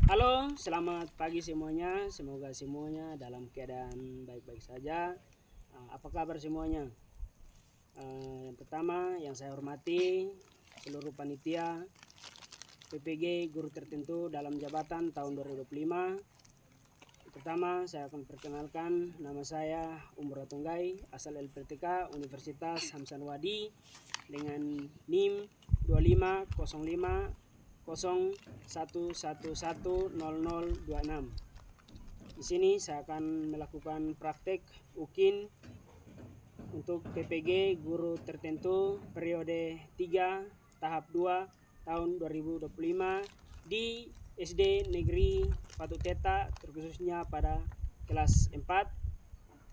Halo, selamat pagi semuanya. Semoga semuanya dalam keadaan baik-baik saja. Apa kabar semuanya? Yang pertama, yang saya hormati seluruh panitia PPG guru tertentu dalam jabatan tahun 2025. Pertama, saya akan perkenalkan nama saya Umur Tunggai, asal LPTK Universitas Hamsanwadi dengan NIM 2505 01110026. Di sini saya akan melakukan praktek UKIN untuk PPG guru tertentu periode 3 tahap 2 tahun 2025 di SD Negeri Patu Teta, terkhususnya pada kelas 4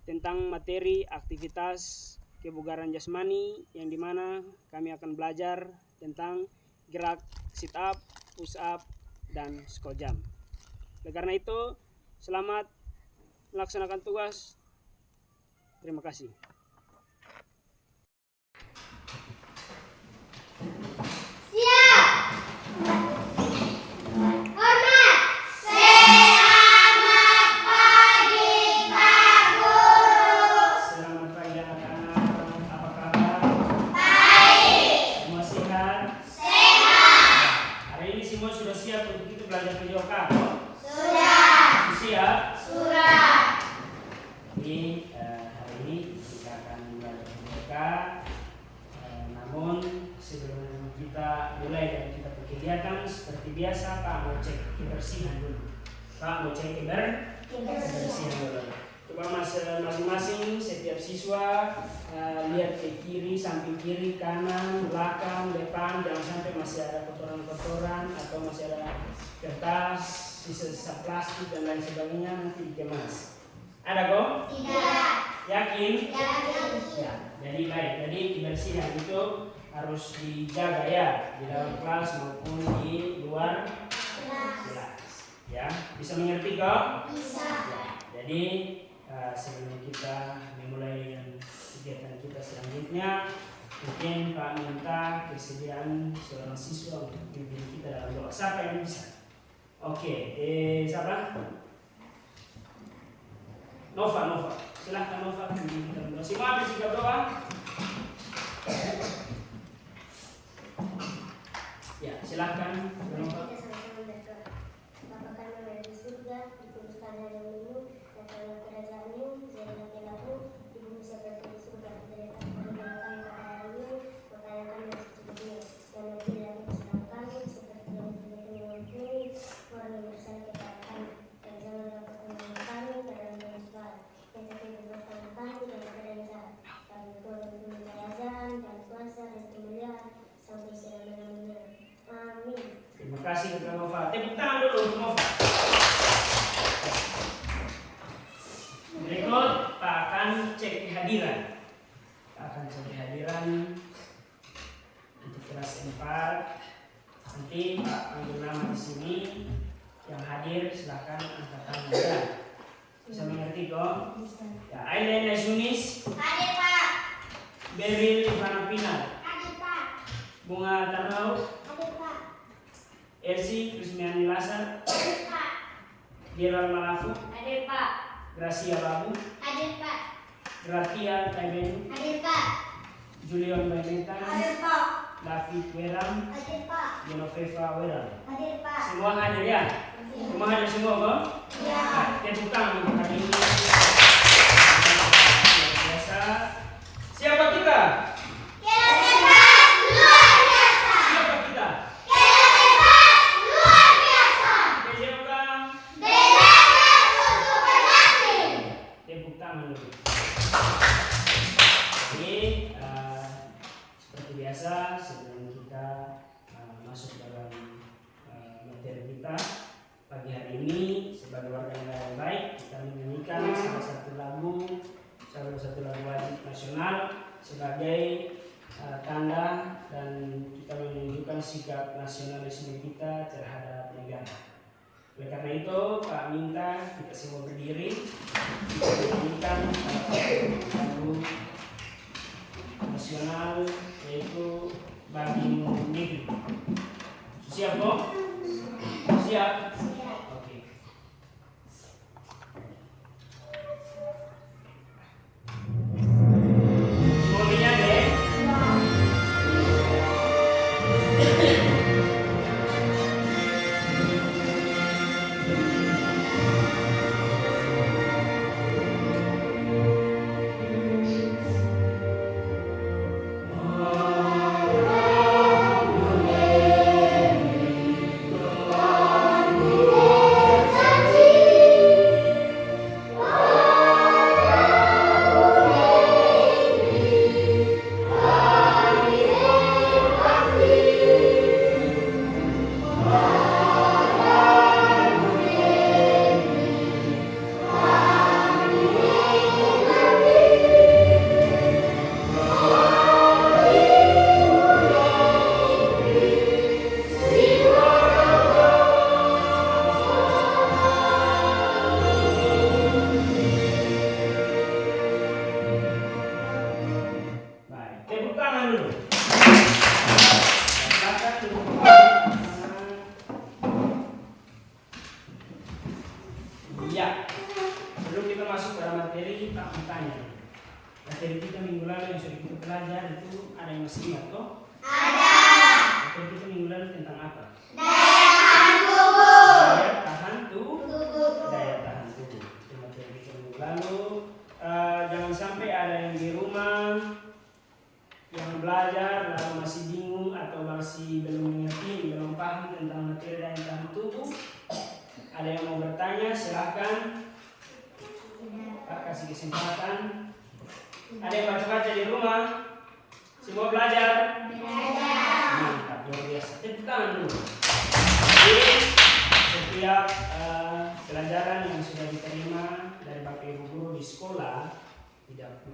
tentang materi aktivitas kebugaran jasmani, yang dimana kami akan belajar tentang gerak sit up, push up, dan squat jump. Oleh karena itu, selamat melaksanakan tugas. Terima kasih. Namun sebelum kita mulai dan kita berkegiatan seperti biasa, Pak mau cek kebersihan dulu. Pak mau cek kebersihan dulu. Coba masing-masing setiap siswa lihat ke kiri, samping kiri, kanan, belakang, depan, jangan sampai masih ada kotoran-kotoran atau masih ada kertas, sisa-sisa plastik dan lain sebagainya, nanti dikemas. Ada kok? Tidak. Yakin? Yakin. Ya, jadi baik. Jadi kebersihan itu harus dijaga ya, di dalam kelas maupun di luar kelas. Ya, bisa mengerti kok? Bisa. Ya, jadi sebelum kita memulai dengan kegiatan kita selanjutnya, mungkin Pak minta kesediaan seorang siswa untuk pimpin kita dalam doa. Siapa yang bisa? Oke, siapa? Nova. Silahkan Nova, kita doa. Semua bersikap doa. Ya, silahkan Nova. Bapa kami yang di surga, dikuduskan namamu, datanglah kerajaanmu, jadilah kehendakmu di bumi seperti di surga. Berikan kami makan pada hari ini, makanan kami yang secukupnya, dan ampunilah kesalahan kami seperti yang juga kami mengampuni orang yang bersalah kepada kami, dan janganlah kau menyalahkan kami ke dalam musibah, tetapi bebaskan kami dari keadaan jahat. Kami Tuhan yang kerajaan dan kuasa dan kemuliaan sampai selama-lamanya. Amin. Terima kasih kepada Nova. Tepuk tangan dulu untuk Nova. Berikut Pak akan cek kehadiran. Pak akan cek kehadiran untuk kelas 4. Nanti Pak panggil nama di sini. Yang hadir silahkan angkat tangan ya. Bisa mengerti kok? Bisa. Ya, Aileen Yunis. Hadir Pak. Beril Ivana Pinar. Hadir Pak. Bunga Tarau. Hadir Pak. Elsie Krismiani Lasar. Hadir Pak. Gerald Malafu. Hadir Pak. Gracia Babu. Hadir Pak. Gratia Taiben. Hadir Pak. Julian Beneta. Hadir Pak. David Weram. Hadir Pak. Genoveva Weram. Hadir Pak. Semua hadir ya? Semua hadir semua kok? Ya. Nah, tepuk tangan untuk hari ini. Luar biasa. Siapa kita? Kelas 4 luar biasa. Siapa kita? Kelas 4 luar biasa. PJOK. Belajar untuk berbakti. Tepuk tangan dulu. Jadi seperti biasa sebelum kita masuk dalam materi kita pagi hari ini, sebagai warga negara yang baik, kita menyanyikan salah satu lagu wajib nasional sebagai tanda dan kita menunjukkan sikap nasionalisme kita terhadap negara. Oleh karena itu, Pak minta kita semua berdiri, kita menyanyikan salah satu lagu nasional, yaitu Bagimu Negeri. Siap kok? Siap? Ya, sebelum kita masuk pada materi, kita bertanya. Materi kita minggu lalu yang sudah kita belajar itu ada yang masih ingat kok? Ada. Materi kita minggu lalu tentang apa? Daya tahan tubuh. Daya tahan tubuh. Daya tahan tubuh. Itu materi kita minggu lalu. Jangan sampai ada yang di rumah yang belajar lalu masih bingung atau masih belum mengerti, belum paham tentang materi daya tahan tubuh. Ada yang mau bertanya, silahkan. Pak kasih kesempatan. Ada yang baca-baca di rumah? Semua belajar? Mantap, luar biasa. Tepuk tangan dulu. Jadi setiap pelajaran yang sudah diterima dari Bapak Ibu guru di sekolah,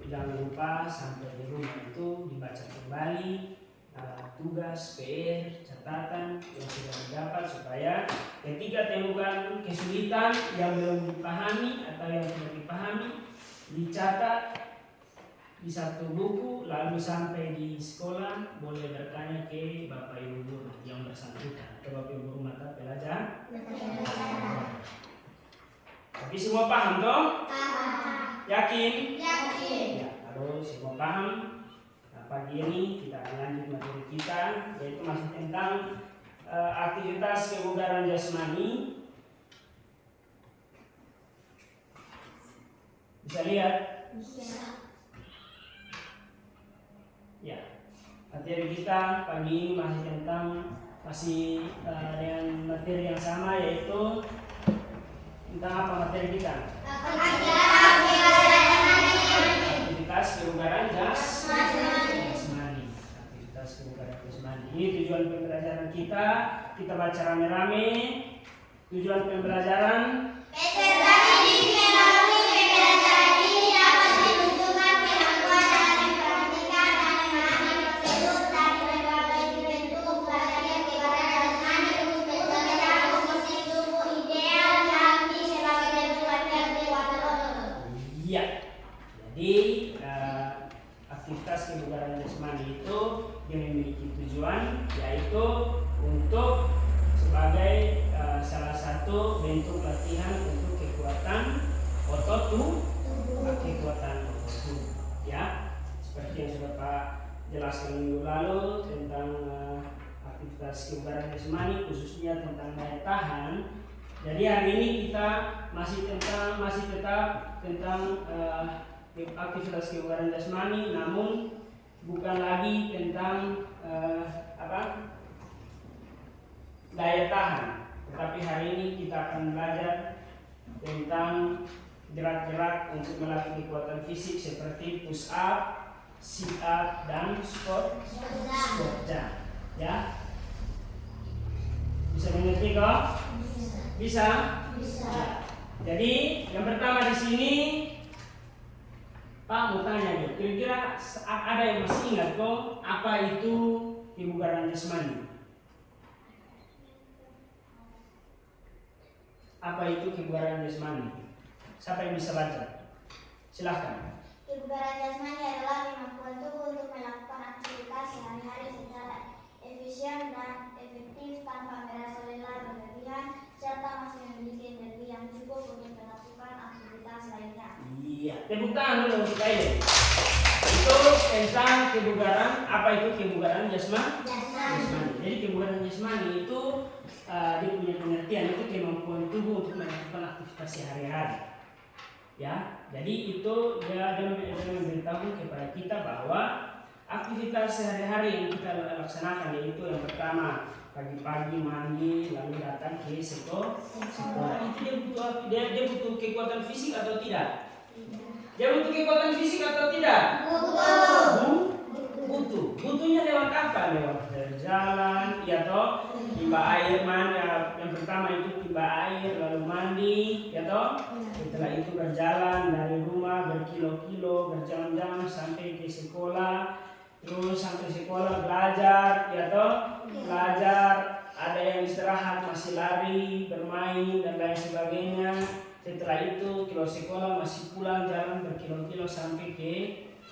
jangan lupa sampai di rumah itu dibaca kembali tugas, PR, catatan yang sudah didapat supaya ketika temukan kesulitan yang belum dipahami atau yang tidak dipahami dicatat di satu buku, lalu sampai di sekolah boleh bertanya ke Bapak Ibu guru yang bersangkutan atau Bapak Ibu guru mata pelajaran. Tapi semua paham toh? Yakin? Yakin. Ya, kalau semua paham, pagi ini kita akan lanjut materi kita, yaitu masih tentang aktivitas kebugaran jasmani. Bisa lihat? Bisa. Ya, materi kita pagi ini masih tentang dengan materi yang sama, yaitu tentang apa materi kita? Aktivitas kebugaran jasmani. Aktivitas kebugaran jasmani. Ini tujuan pembelajaran kita. Kita baca rame-rame. Tujuan pembelajaran. Peserta didik melalui pembelajaran ini dapat menunjukkan kemampuan dalam mempraktikkan dan memahami prosedur dan berbagai bentuk pelatihan kebugaran jasmani untuk mencapai posisi tubuh ideal yakni sebagai bentuk latihan kekuatan otot. Iya. Jadi aktivitas kebugaran jasmani itu yang memiliki tujuan, yaitu untuk sebagai salah satu bentuk latihan untuk kekuatan otot tubuh, kekuatan otot tubuh. Ya, seperti yang sudah Pak jelaskan minggu lalu tentang aktivitas kebugaran jasmani, khususnya tentang daya tahan. Jadi hari ini kita masih tetap tentang aktivitas kebugaran jasmani, namun bukan lagi tentang daya tahan, tetapi hari ini kita akan belajar tentang gerak-gerak untuk melatih kekuatan fisik seperti push up, sit up, dan squat jump. Ya, bisa mengerti kok? Bisa? Ya. Jadi yang pertama di sini Pak mau tanya nih, kira-kira ada yang masih ingat kok apa itu kebugaran jasmani? Apa itu kebugaran jasmani? Siapa yang bisa baca? Silahkan. Kebugaran jasmani adalah kemampuan tubuh untuk melakukan aktivitas sehari-hari secara efisien dan efektif tanpa merasa lelah berlebihan serta masih memiliki energi yang cukup untuk melakukan aktivitas lainnya. Iya, tepuk tangan dulu untuk Aiden. Itu tentang kebugaran. Apa itu kebugaran jasmani? Jadi kebugaran jasmani itu dia punya pengertian, itu kemampuan tubuh untuk melakukan aktivitas sehari-hari. Ya, jadi itu dia memberitahu kepada kita bahwa aktivitas sehari-hari yang kita laksanakan, yaitu yang pertama pagi-pagi mandi lalu datang ke sekolah. Itu dia butuh kekuatan fisik atau tidak? Dia butuh kekuatan fisik atau tidak? Butuhnya lewat apa? Lewat berjalan, ya toh? Timba air mandi. Yang pertama itu timba air lalu mandi, ya toh? Setelah itu berjalan dari rumah berkilo-kilo, berjam-jam sampai ke sekolah. Terus sampai sekolah belajar, ya toh? Belajar, ada yang istirahat, masih lari, bermain dan lain sebagainya. Setelah itu kilo sekolah masih pulang jalan berkilo-kilo sampai ke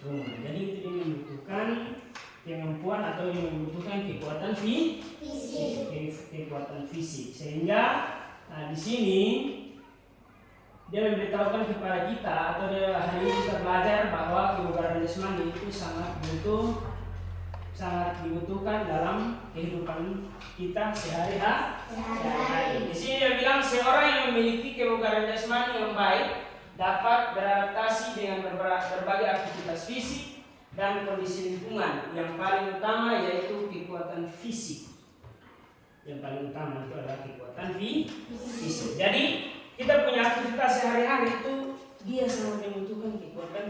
rumah. Jadi itu dia membutuhkan kemampuan atau dia membutuhkan kekuatan fisik. Kekuatan fisik. Sehingga di sini dia memberitahukan kepada kita atau dia hari ini kita belajar bahwa kebugaran jasmani itu sangat dibutuhkan dalam kehidupan kita sehari-hari. Di sini dia bilang seorang yang memiliki kebugaran jasmani yang baik dapat beradaptasi dengan berbagai aktivitas fisik dan kondisi lingkungan. Yang paling utama yaitu kekuatan fisik. Yang paling utama itu adalah kekuatan fisik. Jadi kita punya aktivitas sehari-hari itu dia sangat membutuhkan kekuatan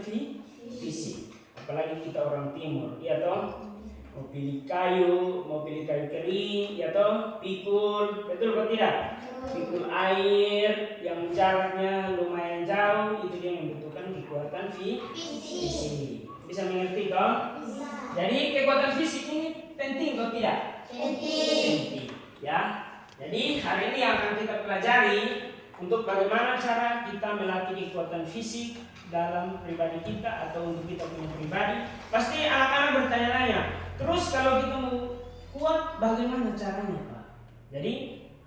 fisik. Apalagi kita orang timur, ya toh? Mau pilih kayu kering, ya toh? Pikul, betul atau tidak? Pikul air yang jaraknya lumayan jauh itu dia membutuhkan kekuatan fisik. Bisa mengerti toh? Jadi kekuatan fisik ini penting atau tidak? Penting. Ya. Jadi hari ini yang akan kita pelajari untuk bagaimana cara kita melatih kekuatan fisik dalam pribadi kita atau untuk kita punya pribadi. Pasti anak-anak bertanya-tanya, terus kalau kita mau kuat bagaimana caranya, Pak? Jadi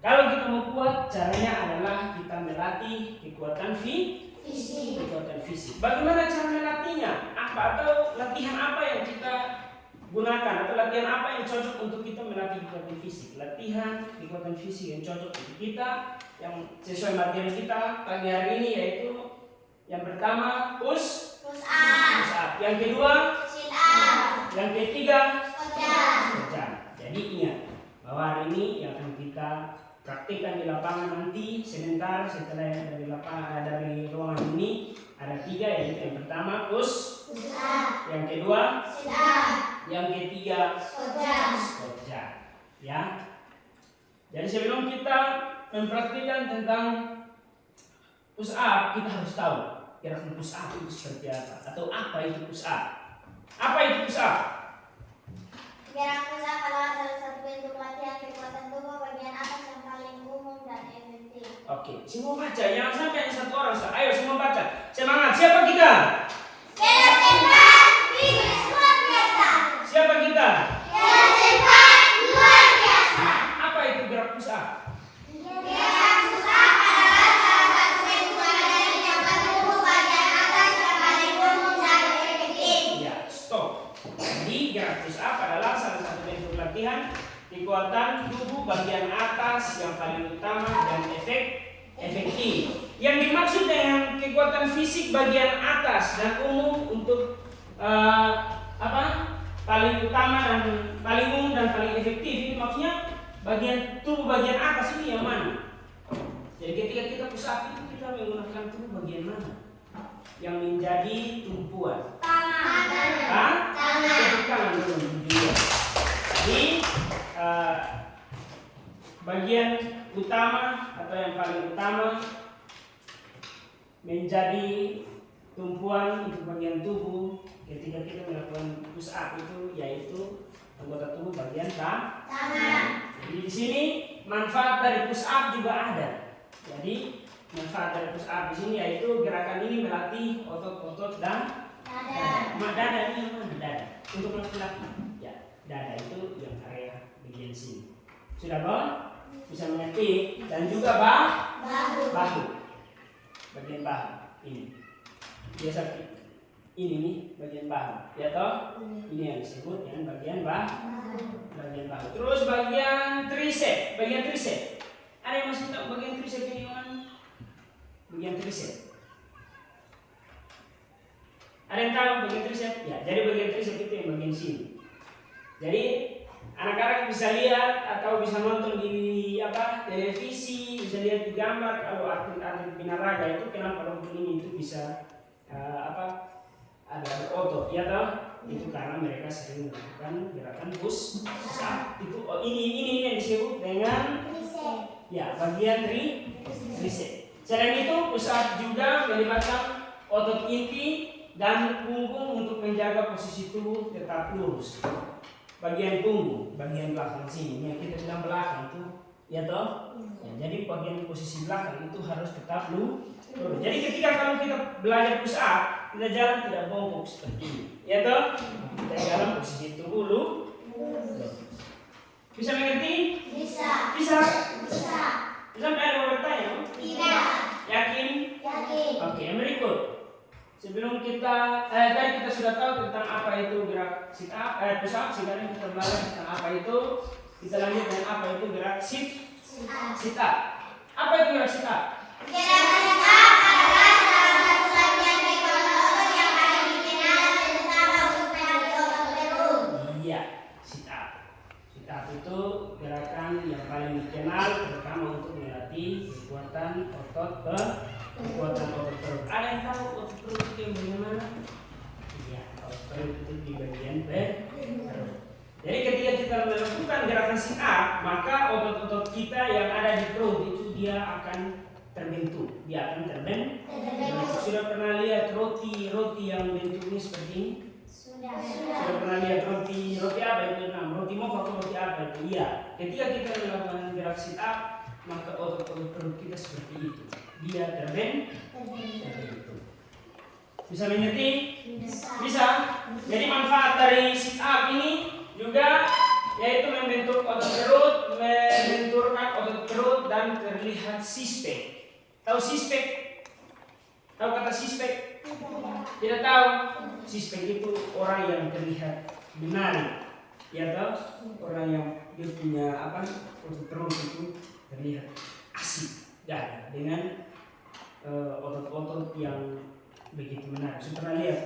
kalau kita mau kuat caranya adalah kita melatih kekuatan fisik. Bagaimana cara melatihnya? Apa atau latihan apa yang kita gunakan atau latihan apa yang cocok untuk kita melatih kekuatan fisik? Latihan kekuatan fisik yang cocok untuk kita, yang sesuai materi kita pagi hari ini yaitu yang pertama push up, yang kedua sit up, yang ketiga squat jump. Jadi ingat bahwa hari ini yang akan kita praktikkan di lapangan nanti sebentar setelah dari lapangan dari ruangan ini ada 3, yaitu yang pertama push up, yang kedua sit up, yang ketiga squat jump. Ya. Jadi sebelum kita mempraktikkan tentang push up, kita harus tahu kira-kira push up itu seperti apa atau apa itu push up. Apa itu push up? Gerakan push up adalah salah satu bentuk latihan kekuatan tubuh bagian atas yang paling umum dan efektif. Oke, semua baca. Jangan sampai hanya satu orang. Ayo semua baca. Semangat. Siapa kita? Kelas 4 fitness luar biasa. Siapa kita? Kelas 4 luar biasa. Apa itu gerak push up? Gerakan push up adalah salah satu bentuk latihan kekuatan tubuh bagian atas yang paling umum dan efektif. Ya, stop. Jadi gerak push up adalah salah satu bentuk latihan kekuatan tubuh bagian atas yang paling utama dan efektif. Yang dimaksud dengan kekuatan fisik bagian atas dan umum untuk paling utama dan paling umum dan paling efektif ini maksudnya bagian tubuh bagian atas ini yang mana? Jadi ketika kita push up itu kita menggunakan tubuh bagian mana? Yang menjadi tumpuan. Tangan dulu. Jadi bagian utama atau yang paling utama menjadi tumpuan untuk bagian tubuh ketika kita melakukan push up itu yaitu anggota tubuh bagian tangan. Jadi di sini manfaat dari push up juga ada. Jadi manfaat dari push up di sini yaitu gerakan ini melatih otot-otot dan dada ini mana dada untuk laki-laki. Ya, dada itu yang area bagian sini. Sudah bang? Bisa mengerti? Dan juga bahu. Bagian bahu ini. Biasa ini nih bagian bahu. Ya toh? Ini yang disebut dengan bagian bahu. Terus bagian tricep. Ada yang masih tahu bagian tricep ini mana? Bagian tricep. Ada yang tahu bagian tricep? Ya, jadi bagian tricep itu yang bagian sini. Jadi anak-anak bisa lihat atau bisa nonton di televisi, bisa lihat di gambar kalau atlet binaraga itu kenapa rumput ini itu bisa ada berotot, ya toh? Itu karena mereka sering melakukan gerakan push up. Itu ini yang disebut dengan bagian tricep. Selain itu push up juga melibatkan otot inti dan punggung untuk menjaga posisi tubuh tetap lurus. Bagian punggung, bagian belakang sini yang kita bilang belakang tuh, ya toh? Ya, jadi bagian posisi belakang itu harus tetap lurus. Jadi ketika kalau kita belajar push up, kita jalan tidak bongkok seperti ini, ya toh? Kita jalan posisi tubuh lurus. Bisa mengerti? Bisa. Sampai ada yang bertanya? Tidak. Yakin? Yakin. Sebelum kita tadi kita sudah tahu tentang apa itu gerak sit up, push up. Sekarang kita belajar tentang apa itu. Kita lanjut dengan apa itu gerak sit up. Apa itu gerak sit up? Gerakan sit up adalah salah satu latihan kekuatan otot yang paling dikenal terutama untuk melatih otot perut. Iya, sit up. Sit up itu gerakan yang paling dikenal terutama untuk melatih kekuatan otot perut. Ada yang tahu otot perut itu yang bagaimana? Iya, otot perut itu di bagian perut. Jadi ketika kita melakukan gerakan sit up, maka otot-otot kita yang ada di perut itu dia akan terbentuk. Sudah pernah lihat roti yang bentuknya seperti ini? Sudah. Sudah pernah lihat roti apa itu? Roti moka atau roti apa itu? Iya. Ketika kita melakukan gerak sit up, maka otot-otot perut kita seperti itu. Dia terbentuk. Bisa mengerti? Bisa. Jadi manfaat dari sit up ini juga yaitu membentuk otot perut, membenturkan otot perut dan terlihat six pack. Tahu six pack? Tahu kata six pack? Tidak tahu. Six pack itu orang yang terlihat menarik. Ya tahu? Orang yang dia punya otot perut itu terlihat asik dan dengan otot-otot yang begitu menarik. Sudah pernah lihat?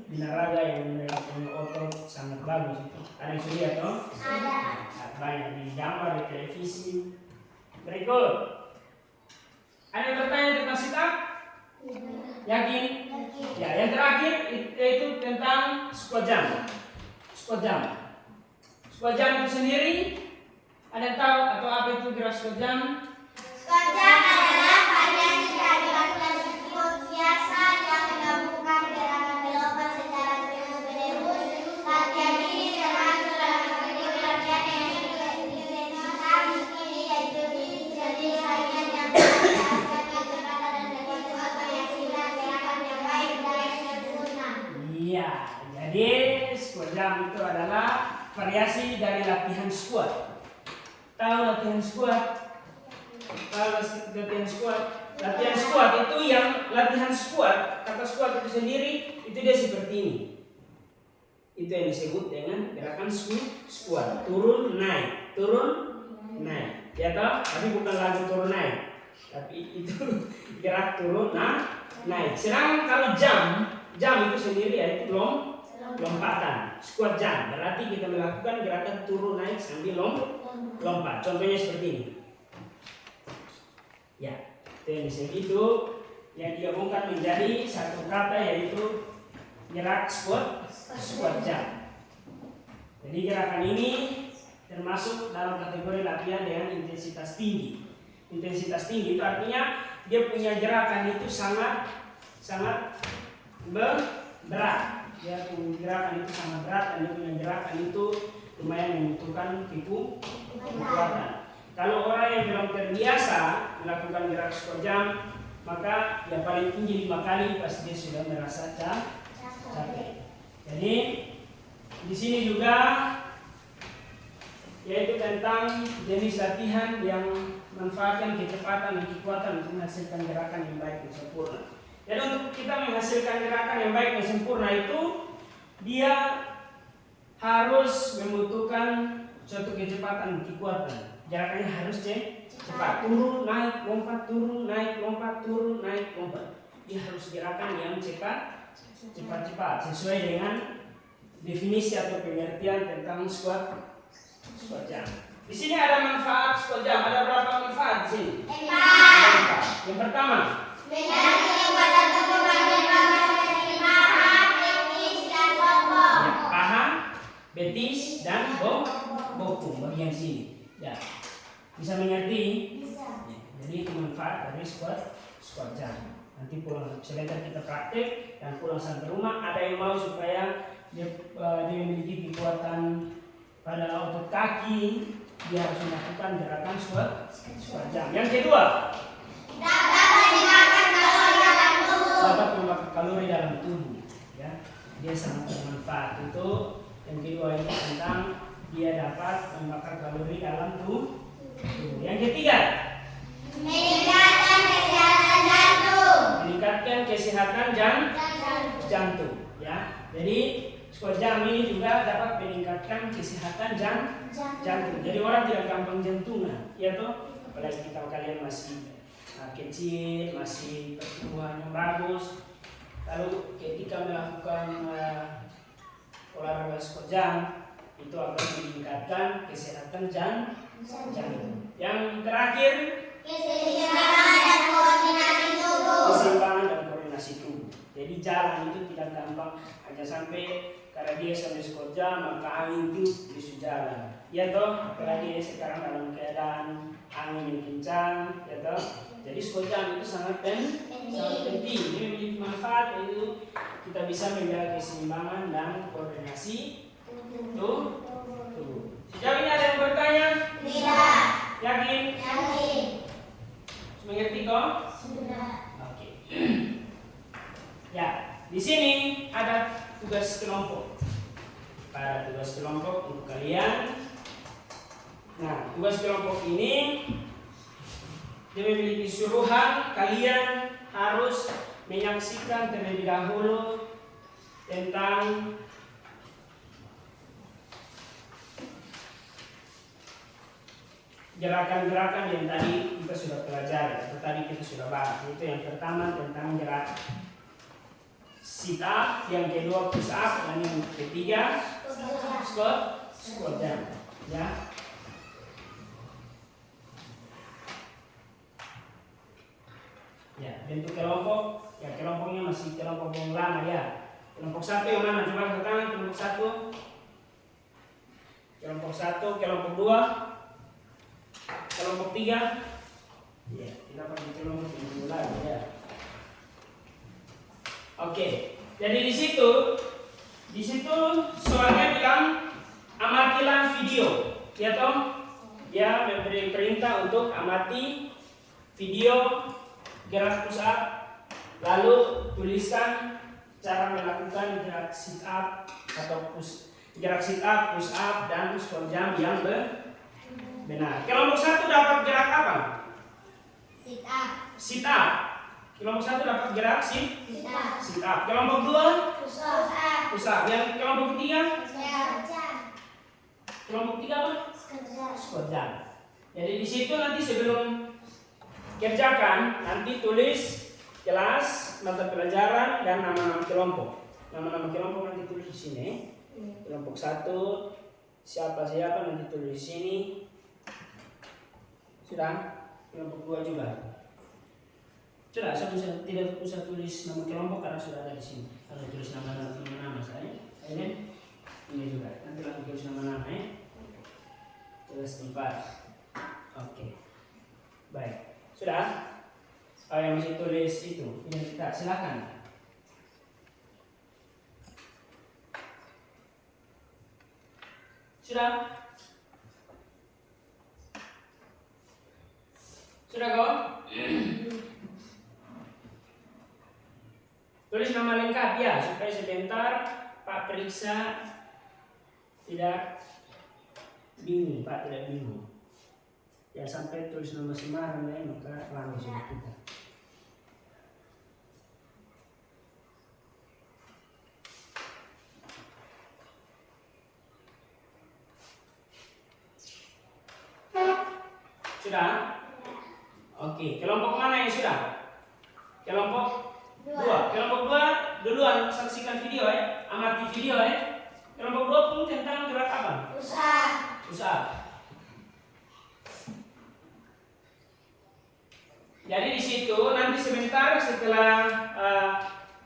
Binaraga yang mereka punya otot sangat bagus itu. Ada yang sudah lihat, no? Ada. Banyak di gambar, di televisi. Berikut. Ada yang bertanya tentang sit up? Yakin? Ya, yang terakhir itu tentang squat jump. Squat jump itu sendiri ada yang tahu atau apa itu gerak squat jump? Squat jump adalah variasi dari latihan squat biasa yang menggabungkan gerakan melompat secara terus-menerus. Latihan ini termasuk dalam kategori latihan yang intensitas tinggi yaitu jenis latihan yang menghasilkan kecepatan dan kekuatan yang sehingga gerakan yang baik dan sempurna. Iya, jadi squat jump itu adalah variasi dari latihan squat. Tahu latihan squat? Latihan squat itu yang latihan squat, kata squat itu sendiri itu dia seperti ini. Itu yang disebut dengan gerakan squat. Turun naik. Ya toh? Tapi bukan lagu turun naik. Tapi itu gerak turun naik. Sedangkan kalau jump itu sendiri yaitu lompatan. Squat jump berarti kita melakukan gerakan turun naik sambil lompat. Contohnya seperti ini. Ya, itu yang disebut itu yang digabungkan menjadi satu kata yaitu gerak squat jump. Jadi gerakan ini termasuk dalam kategori latihan dengan intensitas tinggi. Intensitas tinggi itu artinya dia punya gerakan itu sangat berat. Dia punya gerakan itu sangat berat dan dia punya gerakan itu lumayan membutuhkan kekuatan. Kalau orang yang belum terbiasa melakukan gerak squat jump, maka yang paling tinggi 5 kali pasti dia sudah merasa capek. Jadi di sini juga yaitu tentang jenis latihan yang manfaatkan kecepatan dan kekuatan untuk menghasilkan gerakan yang baik dan sempurna. Jadi untuk kita menghasilkan gerakan yang baik dan sempurna itu dia harus membutuhkan suatu kecepatan dan kekuatan. Gerakannya harus cepat, turun naik lompat, turun naik lompat, turun naik lompat. Dia harus gerakan yang cepat sesuai dengan definisi atau pengertian tentang squat jump. Di sini ada manfaat squat jump. Ada berapa manfaat di sini? 4. Yang pertama, Melatih kekuatan tubuh bagian bawah seperti paha, betis, dan bokong. ya, paha, betis, dan bokong bagian sini. Ya, bisa mengerti? Bisa. Ya, jadi itu manfaat dari squat jump. Nanti pulang sebentar kita praktek dan pulang sampai rumah. Ada yang mau supaya dia memiliki kekuatan pada otot kaki, dia harus melakukan gerakan squat jump. Yang kedua, Dapat membakar kalori dalam tubuh. dapat membakar kalori dalam tubuh. Ya, dia sangat bermanfaat. Itu yang kedua ini tentang dia dapat membakar kalori dalam tubuh. Yang ketiga, Meningkatkan kesehatan jantung. meningkatkan kesehatan jantung. Jadi squat jump ini juga dapat meningkatkan kesehatan jantung. Jadi orang tidak gampang jantungan, ya toh. Apalagi kita kalian masih kecil, masih pertumbuhan yang bagus. Lalu ketika melakukan olahraga squat jump itu akan meningkatkan kesehatan jantung. Yang terakhir, Keseimbangan dan koordinasi tubuh. keseimbangan dan koordinasi tubuh. Jadi jalan itu tidak gampang hanya sampai karena dia sampai squat jump maka angin itu bisa jalan. Ya toh, apalagi sekarang dalam keadaan angin yang kencang, ya toh. Jadi squat jump itu sangat penting. Ini memiliki manfaat yaitu kita bisa menjaga keseimbangan dan koordinasi tubuh. Sejauh ini ada yang bertanya? Tidak. Yakin? Yakin. Mengerti kok? Sudah. Oke. Ya, di sini ada tugas kelompok. Pada tugas kelompok untuk kalian. Nah, tugas kelompok ini dia memiliki suruhan kalian harus menyaksikan terlebih dahulu tentang gerakan-gerakan yang tadi kita sudah pelajari atau tadi kita sudah bahas. Itu yang pertama tentang gerak sit up, yang kedua push up, dan yang ketiga squat jump. Ya. Ya, bentuk kelompok, ya kelompoknya masih kelompok yang lama ya. Kelompok satu yang mana? Coba ke kanan, kelompok satu. Kelompok satu, kelompok dua. Kelompok 3, ya, kita pakai kelompok yang mulai ya. Oke, jadi di situ soalnya bilang amatilah video, ya toh? Dia memberi perintah untuk amati video gerak push up, lalu tuliskan cara melakukan gerak sit up atau gerak sit up, push up, dan squat jump yang benar. Kelompok 1 dapat gerak apa? Sit up. Sit up. Kelompok 1 dapat gerak sit up. Kelompok 2 Push up. push up. Yang kelompok 3 Squat. kelompok 3 apa? Squat jump. Jadi di situ nanti sebelum kerjakan nanti tulis kelas, mata pelajaran, dan nama-nama kelompok. Nama-nama kelompok nanti tulis di sini. Kelompok 1 siapa nanti tulis di sini. Sudah, kelompok 2 juga. Sudah, saya tidak usah tulis nama kelompok karena sudah ada di sini. Harus tulis nama-nama saya. Ini juga. Nanti langsung tulis nama-nama ya. Tulis tempat. Oke. Baik. Sudah? Yang masih tulis itu identitas, silakan. Sudah? Sudah kok? Tulis nama lengkap ya, supaya sebentar Pak periksa tidak bingung, Pak tidak bingung. Ya sampai tulis nama semaran ya, maka lama sudah kita. Sudah? Oke, kelompok mana yang sudah? Kelompok 2. Kelompok 2 duluan saksikan video ya, amati video ya. Kelompok 2 pun tentang gerak apa? Push up. Jadi di situ nanti sebentar setelah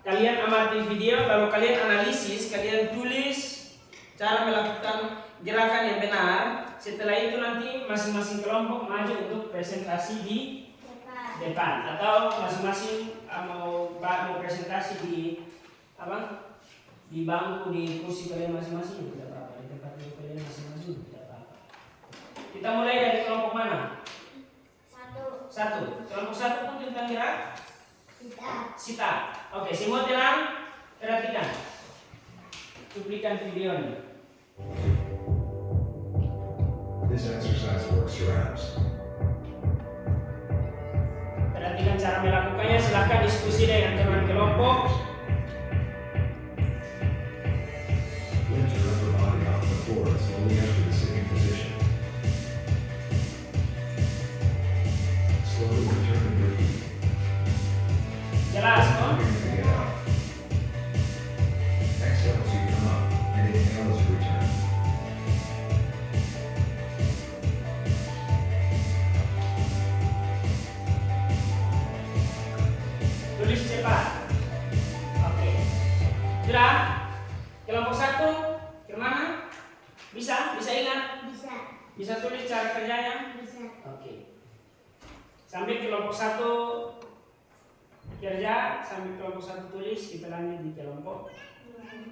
kalian amati video, lalu kalian analisis, kalian tulis cara melakukan gerakan yang benar. Setelah itu nanti masing-masing kelompok maju untuk presentasi di depan, atau masing-masing mau presentasi di apa? Di bangku, di kursi kalian masing-masing, tidak apa-apa. Di tempat kalian masing-masing tidak apa-apa. Kita mulai dari kelompok mana? 1. Kelompok 1 pun tentang gerak sit up. Oke, semua tenang, perhatikan. Cuplikan videonya. This exercise works your abs. Perhatikan cara melakukannya, silahkan diskusi dengan teman kelompok. cepat. Oke. Sudah? Kelompok 1 kemana? Bisa ingat? Bisa. Bisa tulis cara kerjanya? Bisa. Oke. Sambil kelompok 1 kerja, sambil kelompok 1 tulis, kita lanjut di kelompok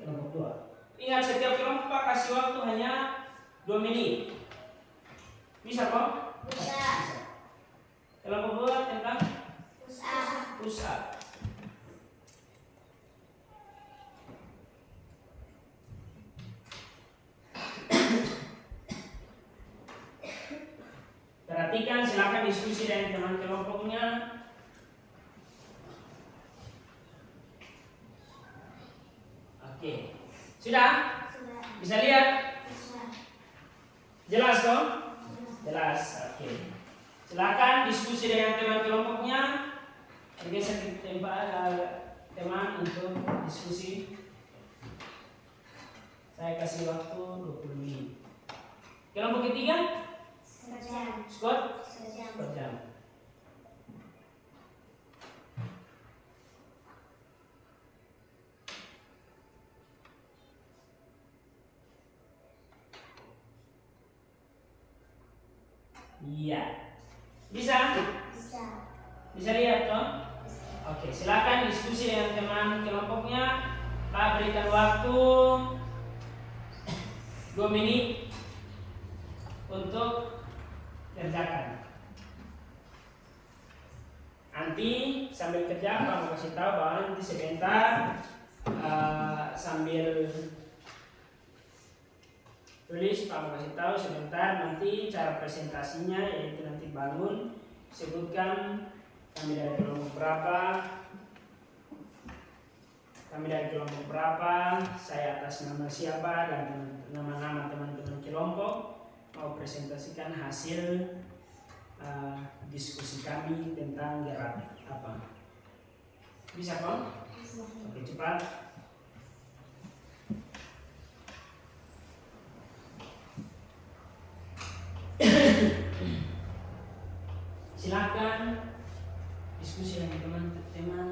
2. Ingat, setiap kelompok Pak kasih waktu hanya 2 menit. Bisa kok? Bisa. Kelompok 2 tentang push up. Perhatikan, silakan diskusi dengan teman kelompoknya. Oke, sudah? Sudah. Bisa lihat? Bisa. Jelas dong? Jelas. Oke. Silakan diskusi dengan teman kelompoknya. Bergeser ke teman untuk diskusi. Saya kasih waktu 20 menit. Kelompok ketiga? Sejam. Scott? Sejam. Per jam. Iya. Bisa? Bisa. Bisa lihat toh? Oke, silakan diskusi dengan teman kelompoknya. Pak berikan waktu 2 menit untuk kerjakan. Nanti sambil kerja Pak mau kasih tahu bahwa nanti sebentar sambil tulis Pak mau kasih tahu sebentar nanti cara presentasinya, yaitu nanti bangun sebutkan kami dari kelompok berapa, saya atas nama siapa dan nama-nama teman-teman kelompok mau presentasikan hasil diskusi kami tentang gerak apa. Bisa kok? Oke, cepat. Silakan diskusi dengan teman-teman.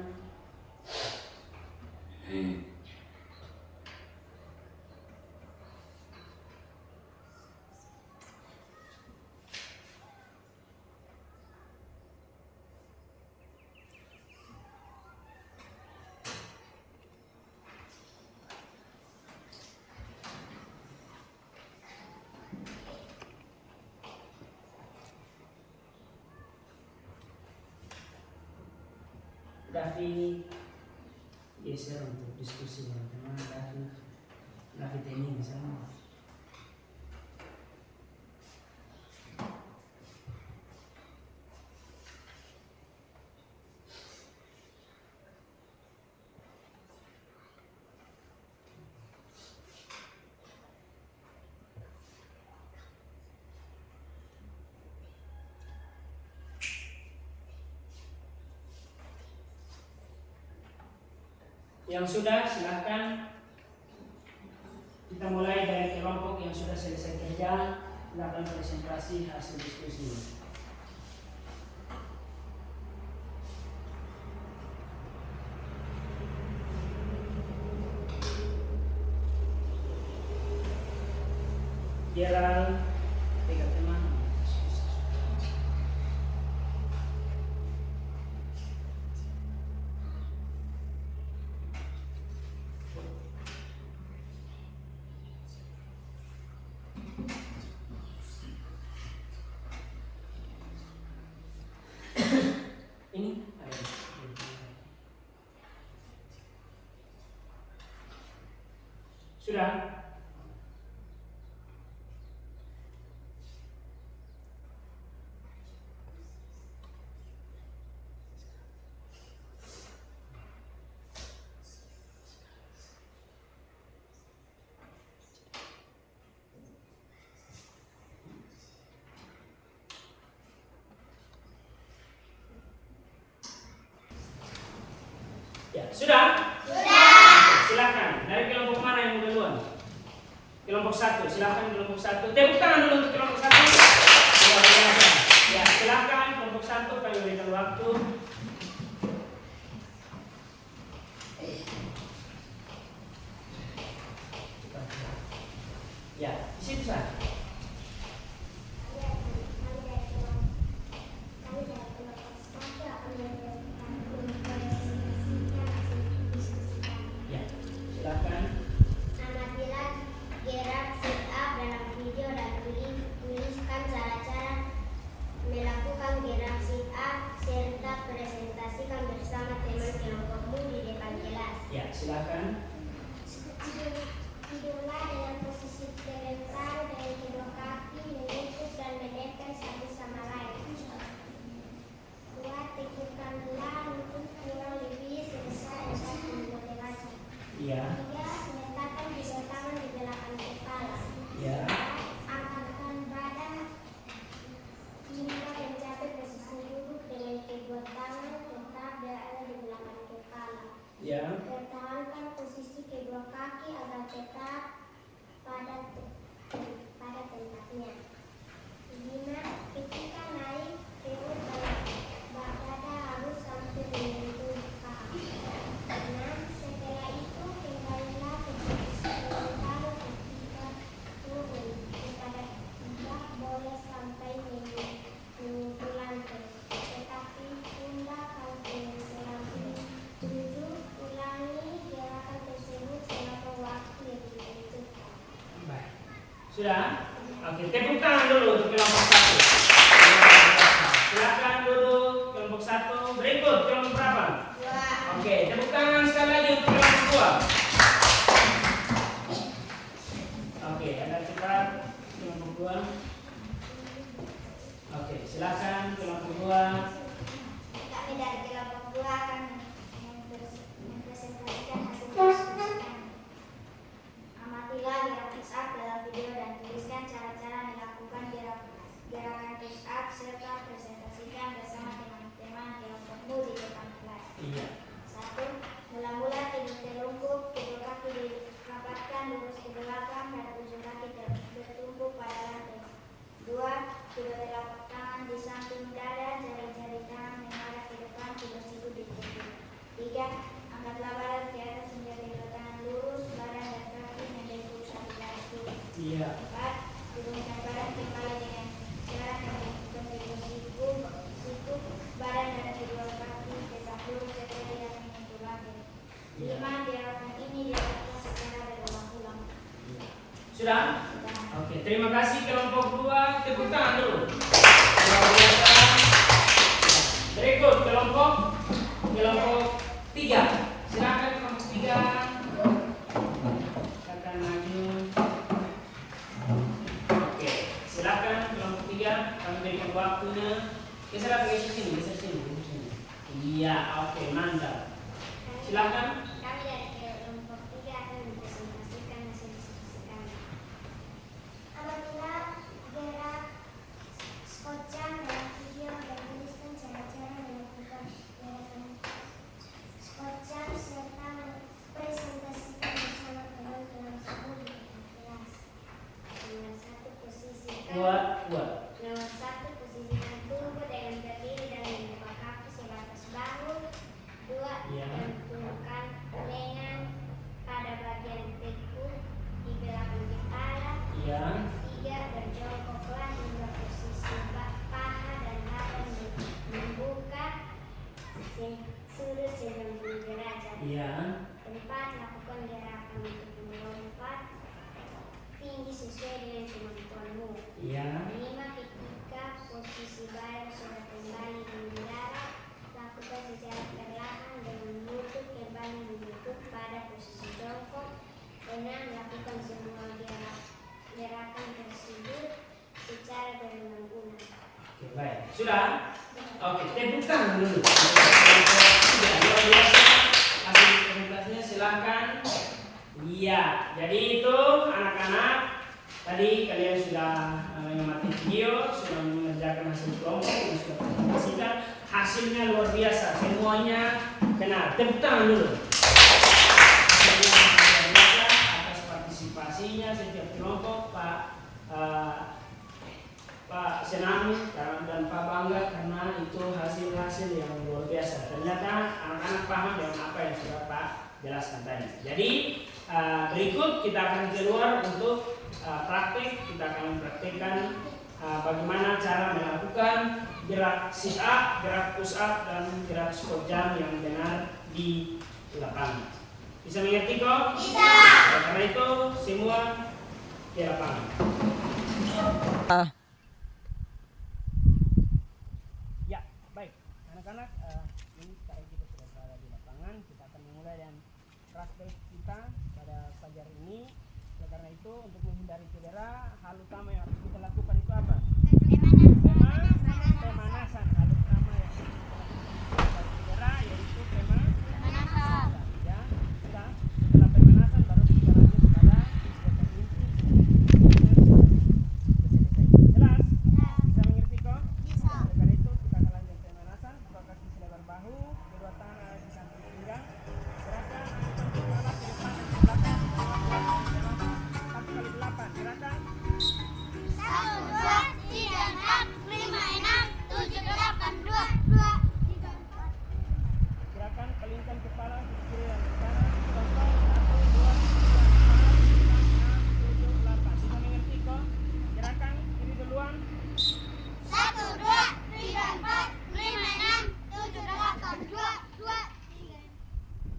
Davi geser untuk diskusi dengan teman. Davi ini misalnya. Yang sudah, silahkan kita mulai dari kelompok yang sudah selesai kerja, silakan presentasi hasil diskusi. Gerald, tiga teman. Ini sudah. Ya, sudah? Sudah. Silakan. Dari kelompok mana yang mau duluan? Kelompok 1. Silakan kelompok 1. Tepuk tangan dulu untuk kelompok 1. Luar biasa. Ya, silakan kelompok 1 kami berikan waktu. silakan. Tidurlah dengan posisi terlentang dengan kedua kaki mengukus dan menempel satu sama lain. 2. Tegurkanlah lutut kurang lebih sebesar 45 derajat. Iya. 3. Letakkan kedua tangan di belakang kepala. Iya. 4. Angkatkan badan hingga mencapai posisi duduk dengan kedua tangan tetap berada di belakang kepala. Iya. Pertahankan posisi kedua kaki agar tetap pada tempatnya. 5. Ketika naik, perut dan dada harus sampai menyentuh paha. 6. Setelah itu, kembalilah ke posisi terlentang ketika turun. Kepada tidak boleh sampai menyentuh lantai, tetapi pundak kaki selama 7. Ulangi gerakan tersebut selama waktu yang ditentukan. Baik. Sudah? Oke, tepuk tangan dulu untuk kelompok 1. Silakan duduk kelompok 1. Berikut kelompok berapa? 2. Oke, tepuk tangan sekali lagi untuk kelompok 2. Oke, ada cepat kelompok 2. Oke, silakan kelompok 2. Kami dari kelompok 2 akan mempresentasikan hasil diskusikan. Amatilah gerakan push up dalam video dan tuliskan cara-cara melakukan gerakan push up serta presentasikan bersama teman-teman kelompokmu di depan kelas. Iya. 1. Mula-mula tidur terlungkup, kedua kaki dirapatkan lurus ke belakang dan ujung kaki tertumpuk pada lantai. 2. Tidur telapak tangan di samping dada, jari-jari tangan mengarah ke depan, tidur siku di tepi. 3. Angkatlah badan ke atas hingga kedua tangan lurus, badan dan kaki membengkok satu garis lurus. Iya. 4. Turunkan badan kembali dengan cara membentukkan tidur siku, badan dan kedua kaki tegak lurus setelah yang menyentuh lantai. 5. Gerakan ini dilakukan secara berulang-ulang. Sudah? Sudah. Oke, terima kasih kelompok 2. Tepuk tangan dulu. Luar biasa. Berikut kelompok 3. Silakan kelompok 3. Silakan maju. Oke, silakan kelompok 3. Kami berikan waktunya. Geser sini. Iya, oke, mantap. Silakan. Kami dari kelompok 3 akan mempresentasikan hasil diskusi kami. Amatilah gerak squat jump dalam video dan tuliskan cara-cara melakukan gerakan squat jump serta presentasikan bersama teman-teman semua di kelas. Nomor 1, posisikan. Buat. Nomor 1, posisikan tubuh dengan berdiri dan membuka kaki sebatas bahu. 2. Ya. Tentukan lengan pada bagian tekuk di belakang kepala. Iya. 3. Berjongkoklah hingga posisi paha dan badan membuka sudut 90 derajat. Iya. 4. Lakukan gerakan untuk melompat tinggi sesuai dengan kemampuanmu. Iya. 5. Ketika posisi badan sudah kembali mendarat, lakukan secara perlahan dengan lutut kembali menutup pada posisi jongkok. 6. Lakukan semua gerakan tersebut secara berulang-ulang. Oke, baik. Sudah? Oke, tepuk tangan dulu. Sudah, luar biasa. Hasil presentasinya silakan. Iya, jadi itu anak-anak. Tadi kalian sudah mengamati video, sudah mengerjakan hasil kelompok, sudah presentasikan. Hasilnya luar biasa, semuanya benar. Tepuk tangan dulu. Hasilnya luar biasa atas partisipasinya setiap kelompok, Pak senang dan Pak bangga karena itu hasil-hasil yang luar biasa. Ternyata anak-anak paham dengan apa yang sudah Pak jelaskan tadi. Jadi berikut kita akan keluar untuk praktik. Kita akan mempraktikkan bagaimana cara melakukan gerak sit up, gerak push up, dan gerak squat jump yang benar di lapangan. Bisa mengerti kok? Bisa. Karena itu semua di lapangan. Ya, baik. Anak-anak, ini sekarang kita sudah berada di lapangan. Kita akan memulai dengan praktek kita pada pagi hari ini. Oleh karena itu untuk menghindari cedera, hal utama yang harus kita lakukan itu apa? Pemanasan. Hal utama yang harus kita lakukan pada cedera yaitu pemanasan. Ya, setelah pemanasan baru kita lanjut pada kegiatan inti. Jelas? Bisa mengerti kok? Bisa. Oleh karena itu kita akan lanjut pemanasan. Buka kaki selebar bahu, kedua tangan ada di samping pinggang. Gerakan kepala ke depan dan ke belakang. 1 kali 8. Gerakan 1, 2, 3, 4, 5, 6, 7, 8, 2, 3, 4. gerakan palingkan kepala ke kiri dan ke kanan. Contoh 1, 2, 3, 4, 5, 6, 7, 8. Bisa mengerti kok? Gerakan kiri duluan. 1, 2, 3, 4, 5, 6, 7, 8, 2, 3.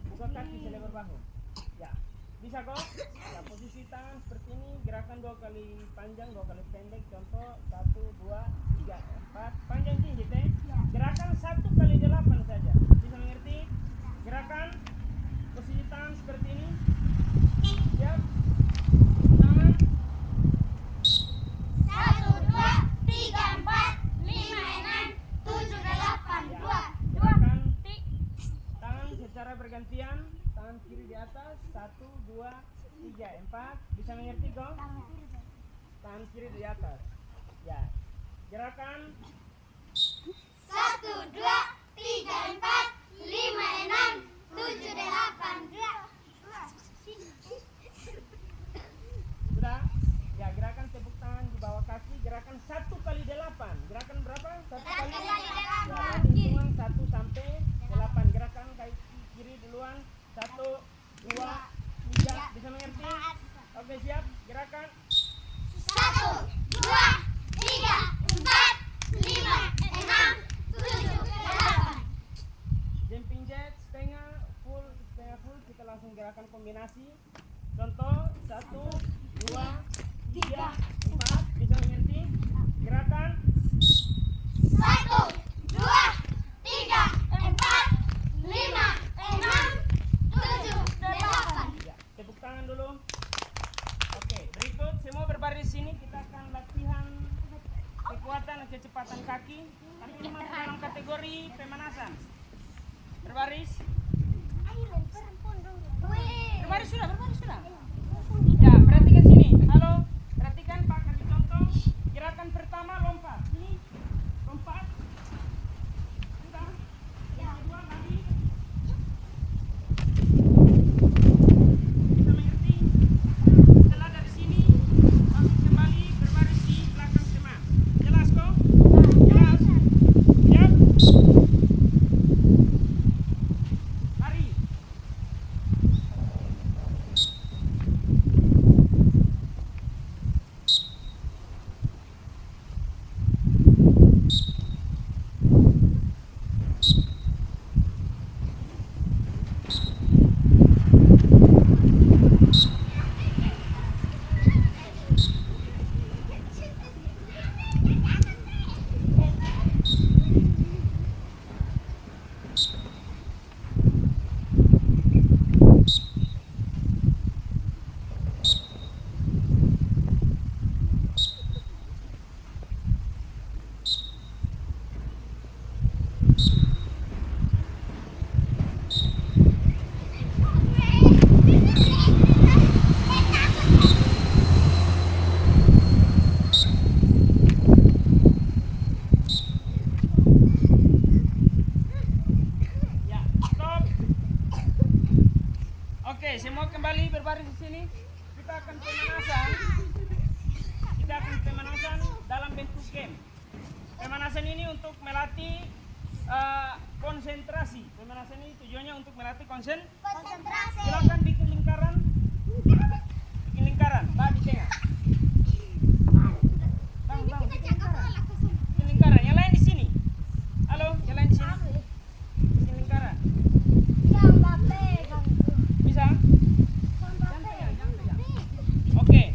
Buka kaki selebar bahu. Ya, bisa kok? Ya, posisi tangan seperti ini. Gerakan 2 kali panjang, 2 kali pendek. Contoh 1, 2, 3, 4. Panjang tinggi teh. Gerakan 1 kali 8 saja. Bisa mengerti? Gerakan posisi tangan seperti ini. Siap? Tangan 1, 2, 3, 4, 5, 6, 7, 8, 2, gerakan tangan secara bergantian. Tangan kiri di atas. 1, 2, 3, 4. Bisa mengerti kok? Tangan kiri di atas. Ya. Gerakan 1, 2, 3, 4, 5, 6, 7, 8, 2. sudah. Ya, gerakan tepuk tangan di bawah kaki. Gerakan 1 kali 8. Gerakan berapa? 1 kali 8. Ya, hitungan 1 sampai 8. Gerakan kaki kiri duluan. 1, 2, 3. Bisa mengerti? Oke, siap. Gerakan 1, 2, 3, 4, 5, 6, 7, 8. jumping jack setengah full. Kita langsung gerakan kombinasi. Contoh 1, 2, 3, 4. Bisa mengerti? Gerakan 1, 2, 3, 4, 5, 6, 7, 8. ya, tepuk tangan dulu. Oke, berikut semua berbaris sini. Kita akan latihan kekuatan dan kecepatan kaki. Tapi ini masuk dalam kategori pemanasan. Berbaris. Berbaris sudah. Ya, perhatikan sini. Halo, perhatikan Pak, kasih contoh. Gerakan pertama lompat. Ini lompat. Sudah. Yang kedua lagi. Bisa mengerti? Setelah dari sini langsung kembali berbaris di belakang teman. Jelas kok? Jelas. Siap? Lari. Ya, stop. Oke, semua kembali berbaris di sini. Kita akan pemanasan dalam bentuk game. Pemanasan ini untuk melatih konsentrasi. Pemanasan ini tujuannya untuk melatih Konsentrasi. Silakan bikin lingkaran. Pak di tengah. Bang, bikin lingkaran. Yang lain di sini. Halo, yang lain di sini. Bikin lingkaran. Bisa? Oke.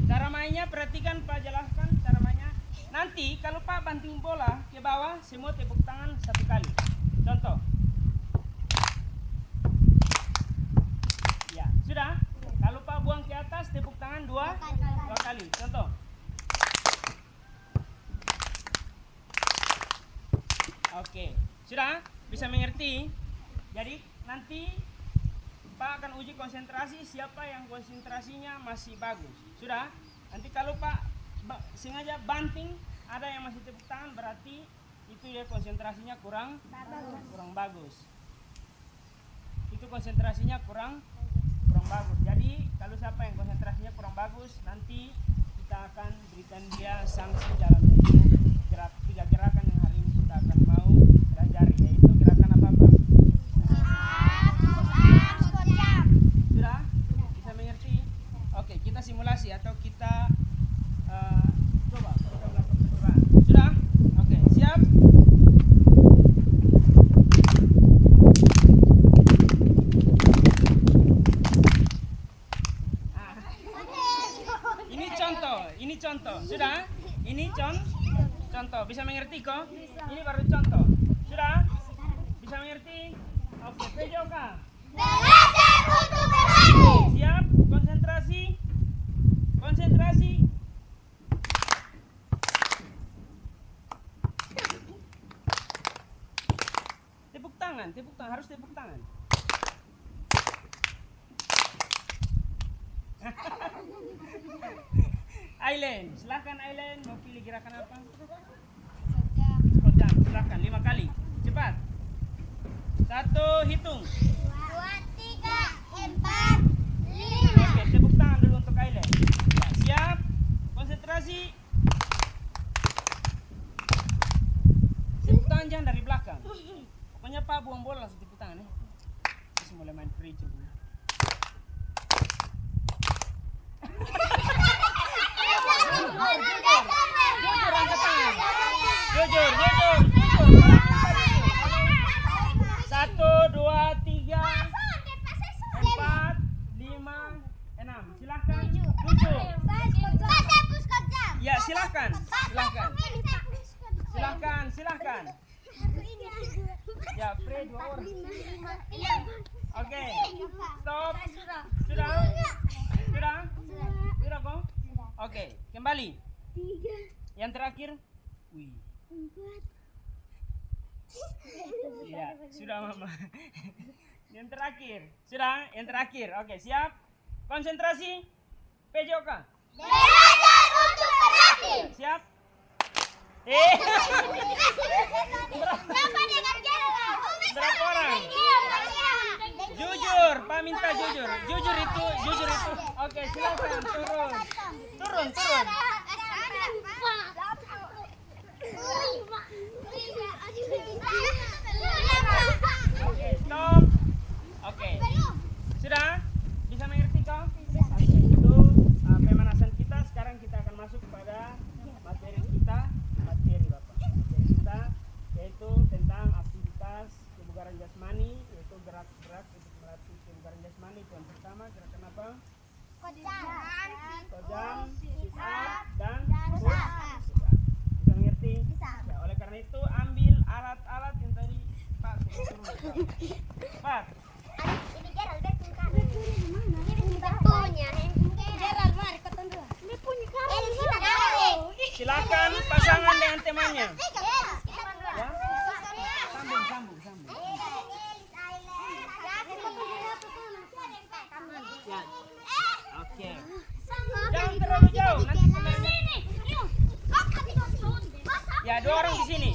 Cara mainnya perhatikan Pak, jelaskan cara mainnya. Nanti kalau Pak banting bola ke bawah, semua tepuk tangan 1 kali. Contoh. Sudah? Bisa mengerti? Jadi nanti Pak akan uji konsentrasi siapa yang konsentrasinya masih bagus. Sudah? Nanti kalau Pak sengaja banting ada yang masih tepuk tangan berarti itu ya konsentrasinya kurang bagus. Itu konsentrasinya kurang bagus. Jadi kalau siapa yang konsentrasinya kurang bagus nanti kita akan berikan dia sanksi dalam bentuk 3 gerakan yang hari ini kita akan mau pelajari, yaitu gerakan apa? Sudah? Bisa mengerti? Oke, kita simulasi atau kita coba kita melakukan percobaan. Sudah? Oke, siap? Ini contoh, sudah? Ini contoh, bisa mengerti kok? Ini baru contoh, sudah? Bisa mengerti? Oke, PJOK. Belajar untuk berlatih. Siap, konsentrasi. Tepuk tangan, harus tepuk tangan. Aileen, silahkan Aileen, mau pilih gerakan apa? Kojam, silahkan 5 kali, cepat. 1, hitung. 2, 3, 4, 5. Oke, tepuk tangan dulu untuk Aileen. Ya, siap, konsentrasi. Tepuk tangan jangan dari belakang. Pokoknya Pak buang bola langsung tepuk tangan ya. Terus mulai main free dulu. Jujur. 1, 2, 3, 4, 5, 6. Silahkan. 7. Ya, silahkan. Ya, pre 2 orang. Oke. Stop. Sudah kok? Oke, kembali. Yang terakhir. Wih. Ya, sudah Mama. Yang terakhir. Oke, siap. Konsentrasi. PJOK. Belajar untuk berlatih. Siap. Berapa orang? Jujur, Pak minta jujur. Jujur itu. Oke, silakan turun. Oke, stop. Oke. Sudah? Bisa mengerti kau? Itu pemanasan kita. Sekarang kita akan masuk pada materi Bapak. Materi kita yaitu tentang aktivitas kebugaran jasmani, yaitu gerak-gerak untuk melatih kebugaran jasmani. Itu yang pertama, gerakan apa? Kojam, sit up, dan push up. Bisa mengerti? Ya, oleh karena itu ambil alat-alat yang tadi Pak suruh. Pak. Ini Gerald betul kan? Ini punya. Gerald mari kau tunggu. Ini punya kamu. Silakan pasangan dengan temannya. Ya. Sambung. Ya. Oke. Jangan terlalu jauh nanti pemainnya. Ya, 2 orang di sini.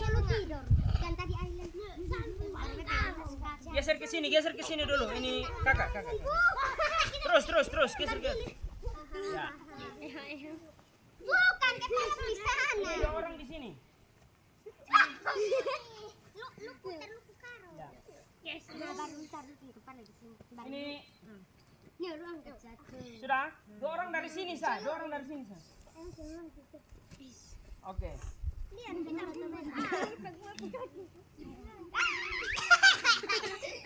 Geser ke sini dulu. Ini kakak. Terus geser. Ya. Bukan kita di sana. Ini 2 orang di sini. Lu putar. Ya. Yes. Ini Ini ruang satu. sudah 2 orang dari sini, Sa. Oke.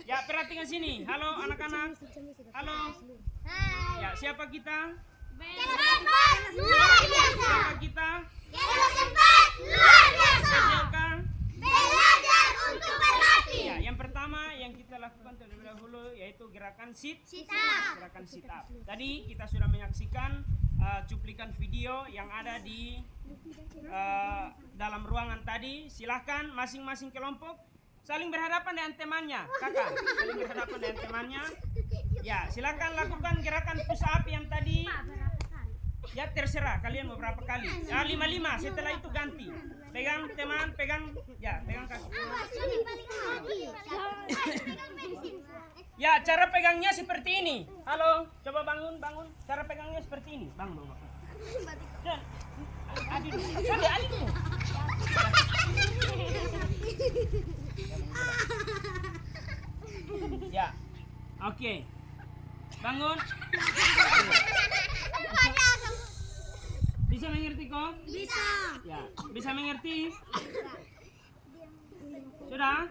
Ya, perhatikan sini. Halo anak-anak. Halo. Ya, siapa kita? Luar biasa. Siapa kita? Luar biasa. PJOK. Belajar untuk berlatih. Ya, yang pertama yang kita lakukan terlebih dahulu yaitu gerakan sit up. Tadi kita sudah menyaksikan cuplikan video yang ada di dalam ruangan tadi. Silahkan masing-masing kelompok saling berhadapan dengan temannya. Kakak, saling berhadapan dengan temannya. Ya, silakan lakukan gerakan push up yang tadi. Ya, terserah kalian mau berapa kali. Ya, 5-5, setelah itu ganti. Pegang teman, pegang, ya, pegang kaki. Ya, cara pegangnya seperti ini. Halo, coba bangun. Cara pegangnya seperti ini. Bangun. Dan, adil. Ya, oke. Bangun. Bisa mengerti kok? Bisa. Ya, bisa mengerti? Sudah?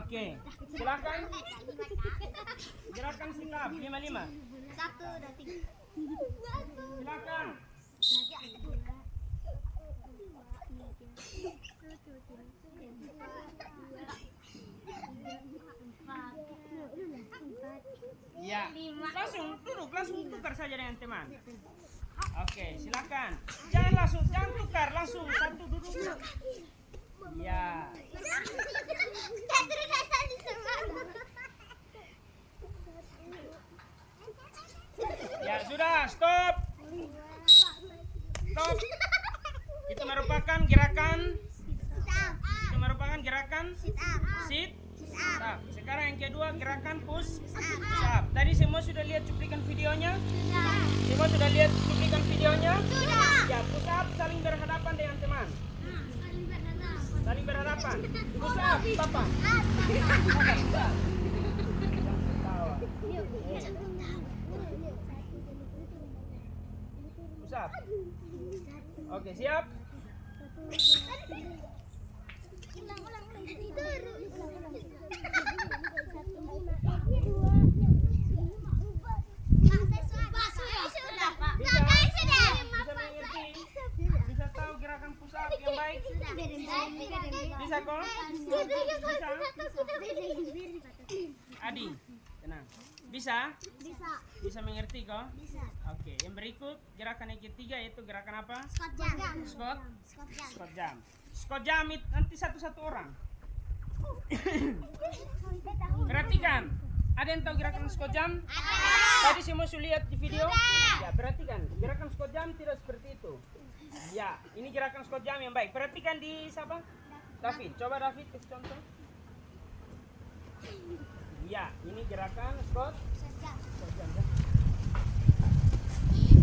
Oke. Silakan. Gerakan sikap 5-5. 1, 2, 3. Silakan. Ya, langsung duduk, langsung tukar saja dengan teman. Oke, silakan. Jangan tukar, langsung satu duduk. Ya. Ya sudah, stop. Itu merupakan gerakan sit up. Sekarang yang kedua gerakan push up. Tadi semua sudah lihat cuplikan videonya? Semua sudah lihat cuplikan videonya? Ya, push up saling berhadapan dengan teman. Saling berhadapan. Push up, papa. Push up. Oke, siap? Bisa tahu gerakan push up yang baik? Bisa kok? Bisa? Adi, tenang. Bisa? Bisa mengerti kok? Oke, yang berikut gerakan yang ketiga yaitu gerakan apa? Squat jump. Squat jump itu nanti satu-satu orang. Perhatikan. Ada yang tahu gerakan squat jump? Tadi semua sudah lihat di video? Ya, perhatikan. Gerakan squat jump tidak seperti itu. Ya, ini gerakan squat jump yang baik. Perhatikan di siapa? David. Coba David kasih contoh. Ya, ini gerakan squat jump.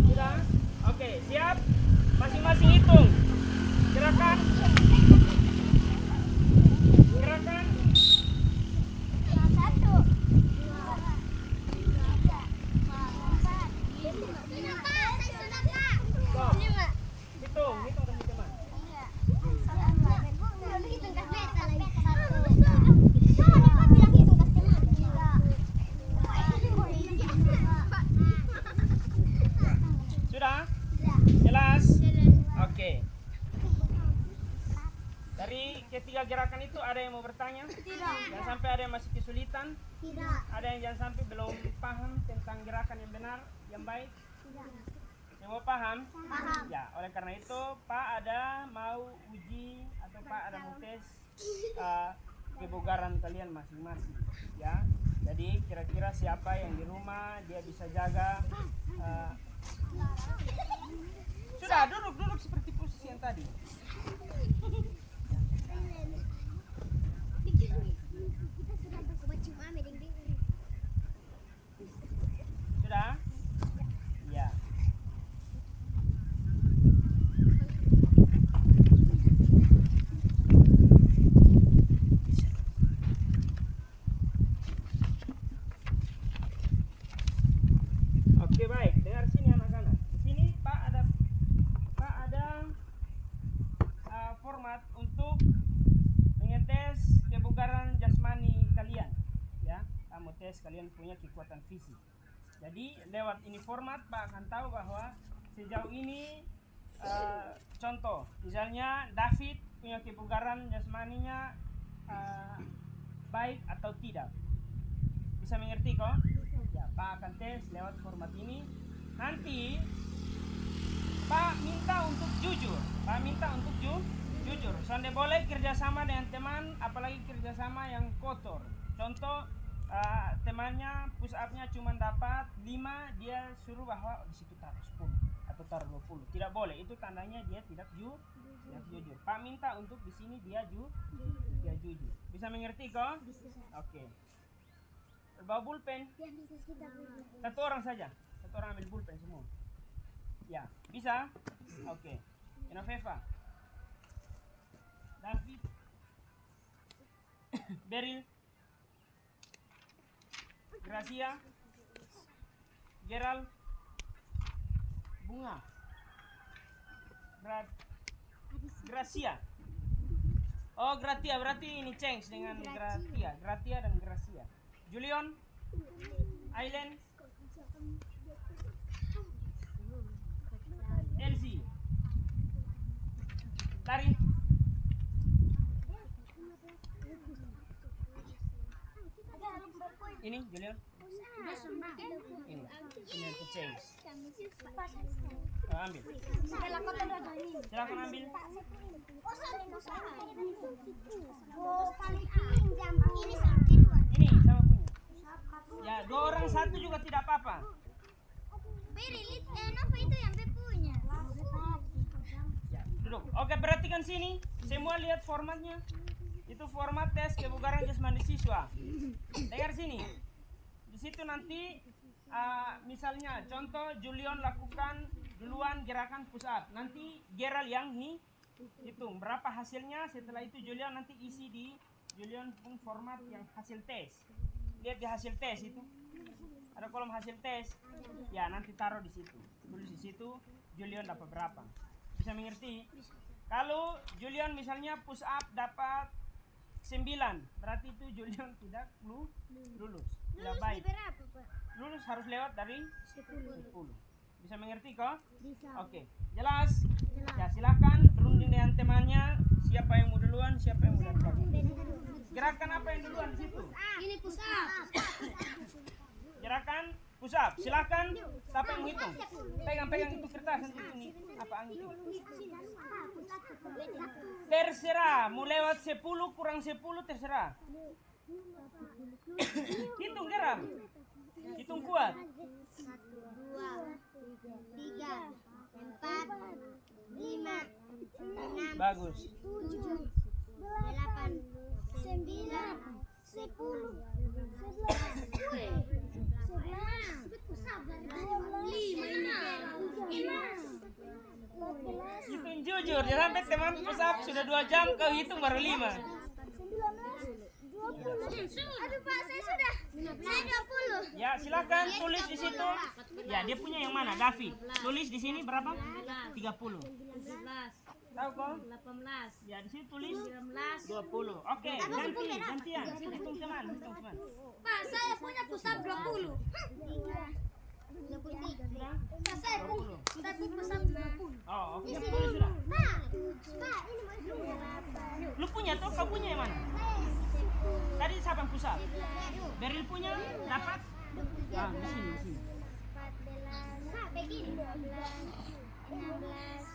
Sudah? Oke, siap? Masing-masing hitung. Gerakan. Hitung teman-teman. Sudah? Jelas? Oke. Dari ketiga gerakan itu ada yang mau bertanya? Jangan sampai ada yang masih kesulitan. Ada yang jangan sampai belum paham tentang gerakan yang benar, yang baik. Semua paham? Ya, oleh karena itu Pak ada mau uji atau Pak ada mau tes kebugaran kalian masing-masing. Ya, jadi kira-kira siapa yang di rumah dia bisa jaga. Sudah duduk seperti posisi yang tadi. Sudah? Ya. Oke, baik. Dengar sini anak-anak. Di sini Pak ada format untuk mengetes kebugaran jasmani kalian. Ya, kamu tes kalian punya kekuatan fisik. Jadi lewat ini format Pak akan tahu bahwa sejauh ini contoh, misalnya David punya kebugaran jasmaninya baik atau tidak. Bisa mengerti kok? Ya, Pak akan tes lewat format ini. Nanti Pak minta untuk jujur. Pak minta untuk jujur. Jujur, sonde boleh kerjasama dengan teman, apalagi kerjasama yang kotor. Contoh, temannya push up-nya cuma dapat 5, dia suruh bahwa di situ taruh 10 atau taruh 20. Tidak boleh, itu tandanya dia tidak jujur. Pak minta untuk di sini dia jujur. Bisa mengerti kok? Oke. Bawa pulpen. Satu orang saja. Satu orang ambil pulpen semua. Ya, bisa? Oke. Genoveva. David. Beryl. Gracia. Gerald. Bunga. Gracia. Oh, Gratia, berarti ini change dengan Gratia. Gratia dan Gracia. Julian. Aileen. Elsie. Tari. Ini Julian. Ini untuk change. Ambil. Silakan ambil. Ini sama punya. Ya, 2 orang 1 juga tidak apa-apa. Nova itu yang punya. Ya, duduk. Oke, perhatikan sini. Semua lihat formatnya. Itu format tes kebugaran jasmani siswa. Dengar sini. Di situ nanti misalnya contoh Julian lakukan duluan gerakan push up. Nanti Gerald yang hitung berapa hasilnya. Setelah itu Julian nanti isi di Julian pun format yang hasil tes. Lihat di hasil tes itu. Ada kolom hasil tes. Ya, nanti taruh di situ. Tulis di situ Julian dapat berapa. Bisa mengerti? Kalau Julian misalnya push up dapat 9, berarti itu Julian tidak lulus. Tidak baik. Lulus harus lewat dari 10. Bisa mengerti kok? Bisa. Oke, jelas? Ya, silakan berunding dengan temannya. Siapa yang mau duluan, siapa yang mau duluan. Gerakan apa yang duluan di situ? Ini push up. Gerakan push up. Silakan. Siapa yang mau hitung? Pegang itu kertas nanti ini. Apa itu? Terserah. Mau lewat 10 kurang 10 terserah. Hitung geram. Hitung kuat. 1, 2, 3, 4, 5, 6. Bagus. 7, 8, 9, 10, 11, Hitung jujur, jangan sampai teman push up sudah 2 jam kau hitung baru 5. Aduh Pak, saya sudah. Saya 20. Ya, silakan tulis di situ. Ya, dia punya yang mana? David. Tulis di sini berapa? 30. 17, Tahu kok? 18, Ya, di sini tulis 19. 20. Oke, gantian. Hitung teman. Pak, saya punya push up 20. Pak, saya punya push up 20. Oh, oke. Tulis sudah. Pak, ini Lu punya tuh, kau punya yang mana? Tadi siapa yang push up? Beryl punya dapat? Ah, di sini. 16,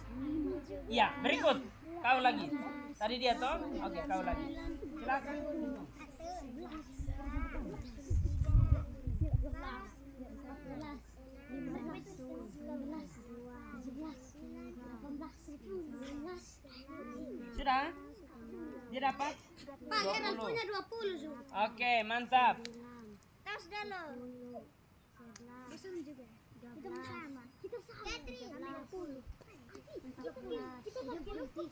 Iya, berikut. Kau lagi. Tadi dia toh? Oke, kau lagi. Silakan. Sudah? Dia dapat? Pak, Gerald 20. punya 20 Zu. Oke, mantap. Tas dulu. Juga. Kita sama. Kita sama. Catri. 30. Kita pakai lupus.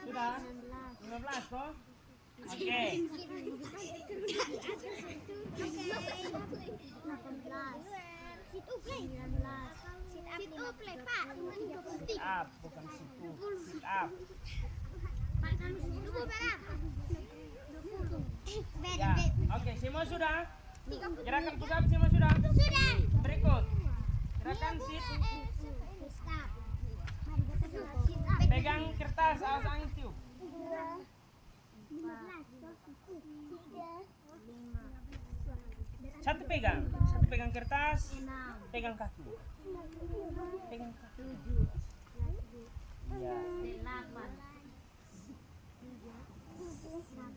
Sudah? 15 toh? Oke. 18. Sit up play. 19. Sit up play, Pak. Sit up, bukan situ. Sit up. Pak, kami dulu berapa? 20. Ya, oke, semua sudah? Gerakan push up semua sudah? Sudah. Berikut. Gerakan sit. Pegang kertas, awas angin tiup. Satu pegang kertas, pegang kaki. Pegang kaki. Ya. Pegang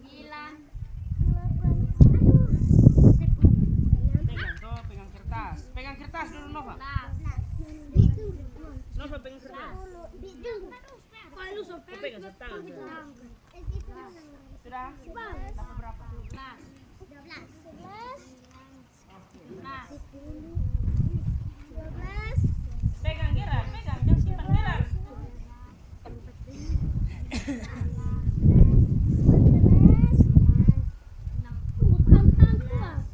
tuh, pegang kertas. Pegang kertas dulu Nova. Nova pegang kertas. Kau pegang satu tangan. Sudah? Dapat berapa? 12. Pegang Gerard, pegang. Jangan simpan Gerard.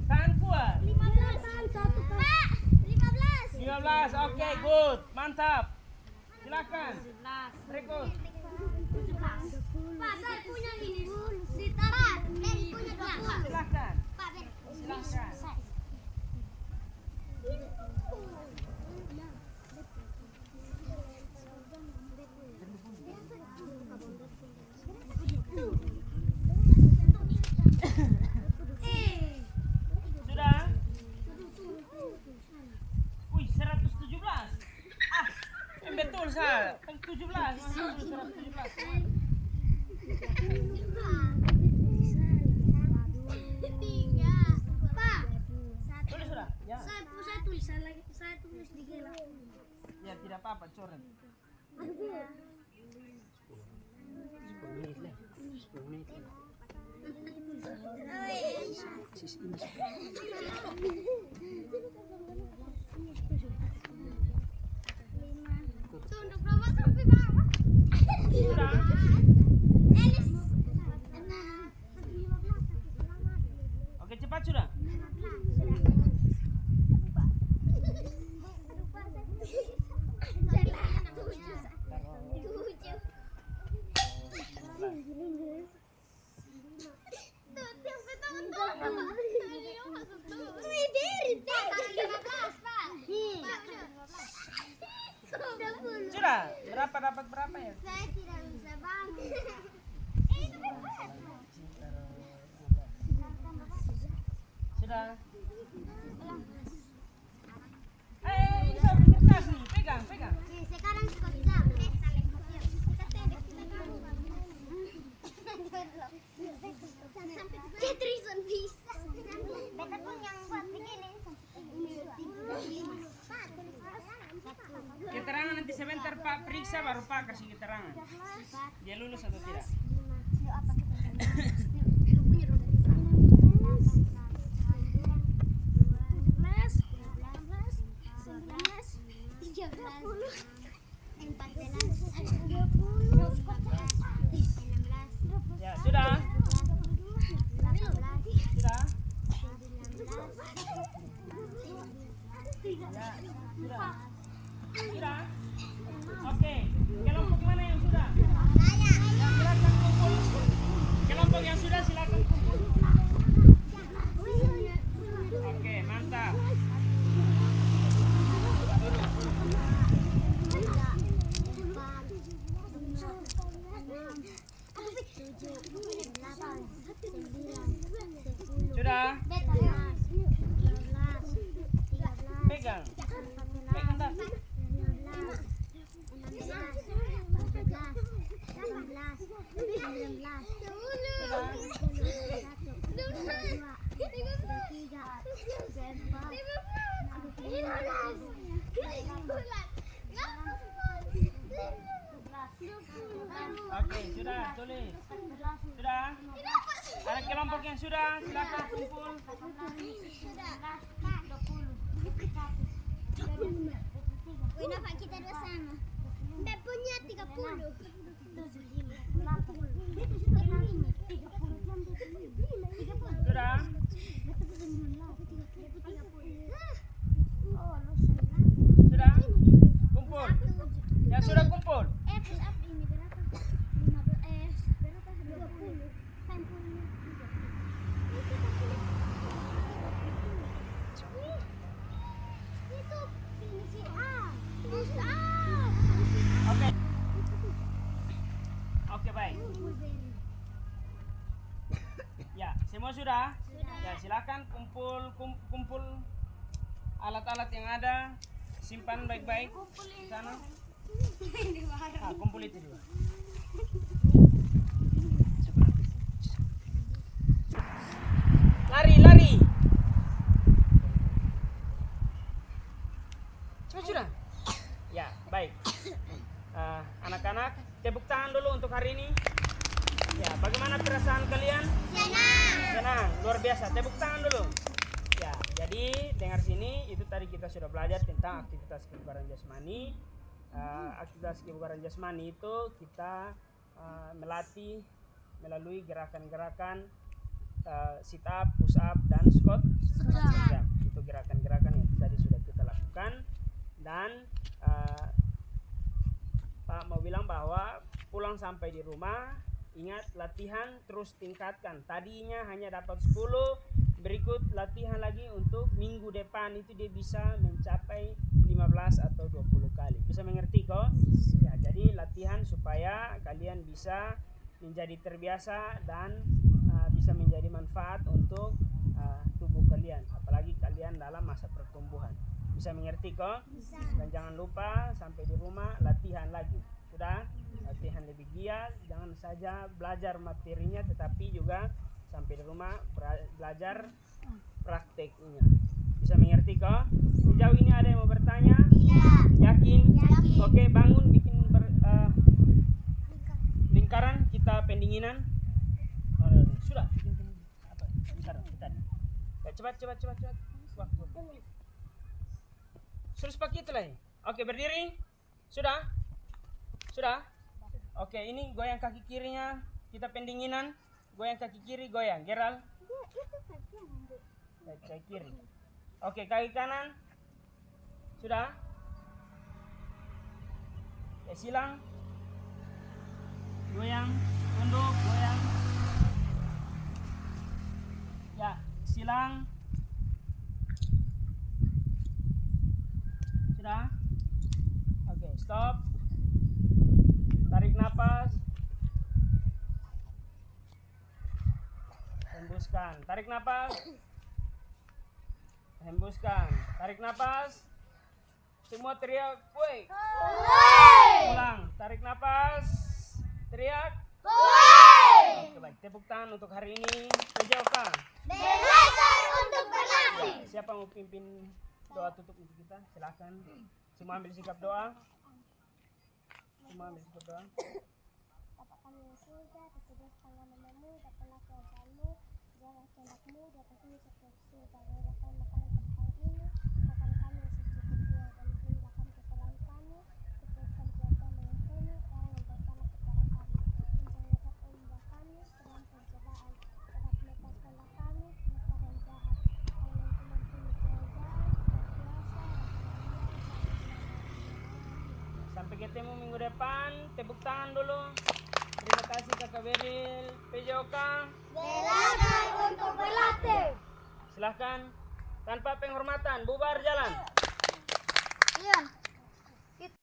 Tahan kuat. 15. Oke, good. Mantap. Silakan. Rekod. Pak, saya punya ini. Sitaran. Punya 20. Silakan. Pak, Ben. Silakan. Sudah? Wih, 117. Ah, yang betul Sal. 17. Masuk 117. Tiga. Pak, Tulis sudah? Ya. saya tulisan lagi. Saya tulis di gelas. Ya, tidak apa-apa, coret. 10 menit lah. 10 menit lah. Sis ini. Tunduk berapa sampai berapa? Sudah? Elis. Oke, cepat sudah. Sudah? Berapa dapat berapa ya? Saya tidak bisa bangun. Sudah? Ini sampai kertas nih. Pegang, pegang. Sekarang suka bisa. Ketrison bisa. Beta pun yang buat begini. Keterangan nanti sebentar Pak periksa baru Pak kasih keterangan. Dia lulus atau tidak? Ya, sudah? Sudah? Ya, sudah. Sudah? Oke, kelompok mana yang sudah? Ya, silakan kumpul. Kelompok yang sudah silakan kumpul. Oke, mantap. Sudah? Pegang. Pegang tas. Oke, sudah, tulis. Sudah? Ada kelompok yang sudah, silakan kumpul. Kenapa kita dua sama? Mbak punya 30. Sudah? Sudah? Kumpul. Yang sudah kumpul. Ini berapa? 15 berapa? 20. Itu fungsi A. Fungsi A. Oke. Oke, baik. Ya, semua sudah? Ya, silakan kumpul alat-alat yang ada, simpan baik-baik di sana. Kumpul itu juga. Lari. Cepat sudah. Ya, baik. Anak-anak, tepuk tangan dulu untuk hari ini. Ya, bagaimana perasaan kalian? Senang, luar biasa. Tepuk tangan dulu. Ya, jadi dengar sini, itu tadi kita sudah belajar tentang aktivitas kebugaran jasmani. Aktivitas kebugaran jasmani itu kita melatih melalui gerakan-gerakan sit up, push up, dan squat. Itu gerakan-gerakan yang tadi sudah kita lakukan. Dan Pak mau bilang bahwa pulang sampai di rumah, ingat latihan terus tingkatkan. Tadinya hanya dapat 10, berikut latihan lagi untuk minggu depan itu dia bisa mencapai 15 atau 20 kali. Bisa mengerti kok? Ya, jadi latihan supaya kalian bisa menjadi terbiasa dan bisa menjadi manfaat untuk tubuh kalian, apalagi kalian dalam masa pertumbuhan. Bisa mengerti kok? Dan jangan lupa sampai di rumah latihan lagi. Sudah? Latihan lebih giat, jangan saja belajar materinya tetapi juga sampai di rumah belajar prakteknya. Bisa mengerti kok? Sejauh ini ada yang mau bertanya? Yakin? Oke, bangun bikin lingkaran, kita pendinginan. Sudah bikin apa? Lingkaran kita. Cepat. Waktu. Terus pakai itu lah. Oke, berdiri. Sudah? Oke, ini goyang kaki kirinya. Kita pendinginan. Goyang kaki kiri, goyang. Geral. Kaki kiri. Oke, kaki kanan. Sudah? Ya, silang. Goyang. Tunduk, goyang. Ya, silang. Sudah? Oke, stop. Tarik napas. Hembuskan. Tarik napas. Hembuskan. Tarik napas. Semua teriak, "Woi!" Ulang. Tarik napas. Teriak. Oke, baik. Tepuk tangan untuk hari ini. Sejauhkah? Belajar untuk berlatih. Siapa mau pimpin doa tutup untuk kita? Silakan. Semua ambil sikap doa. Bapa kami yang surga, dikuduskanlah namamu, datanglah kerajaanmu, jadilah kehendakmu di atas bumi seperti di surga. Berilah kami makanan untuk hari ini, makan kami yang secukupnya, dan ampunilah kami kesalahan kami, seperti kami juga mengampuni orang yang bersalah kepada kami. Dan janganlah kau membawa kami ke dalam pencobaan, tetapi lepaskanlah kami dari yang jahat. Karena Engkau mempunyai kerajaan, dan kuasa, Sampai ketemu minggu depan. Tepuk tangan dulu. Terima kasih Kakak Beril. PJOK. Belajar untuk berlatih. Silahkan. Tanpa penghormatan, bubar jalan. Iya.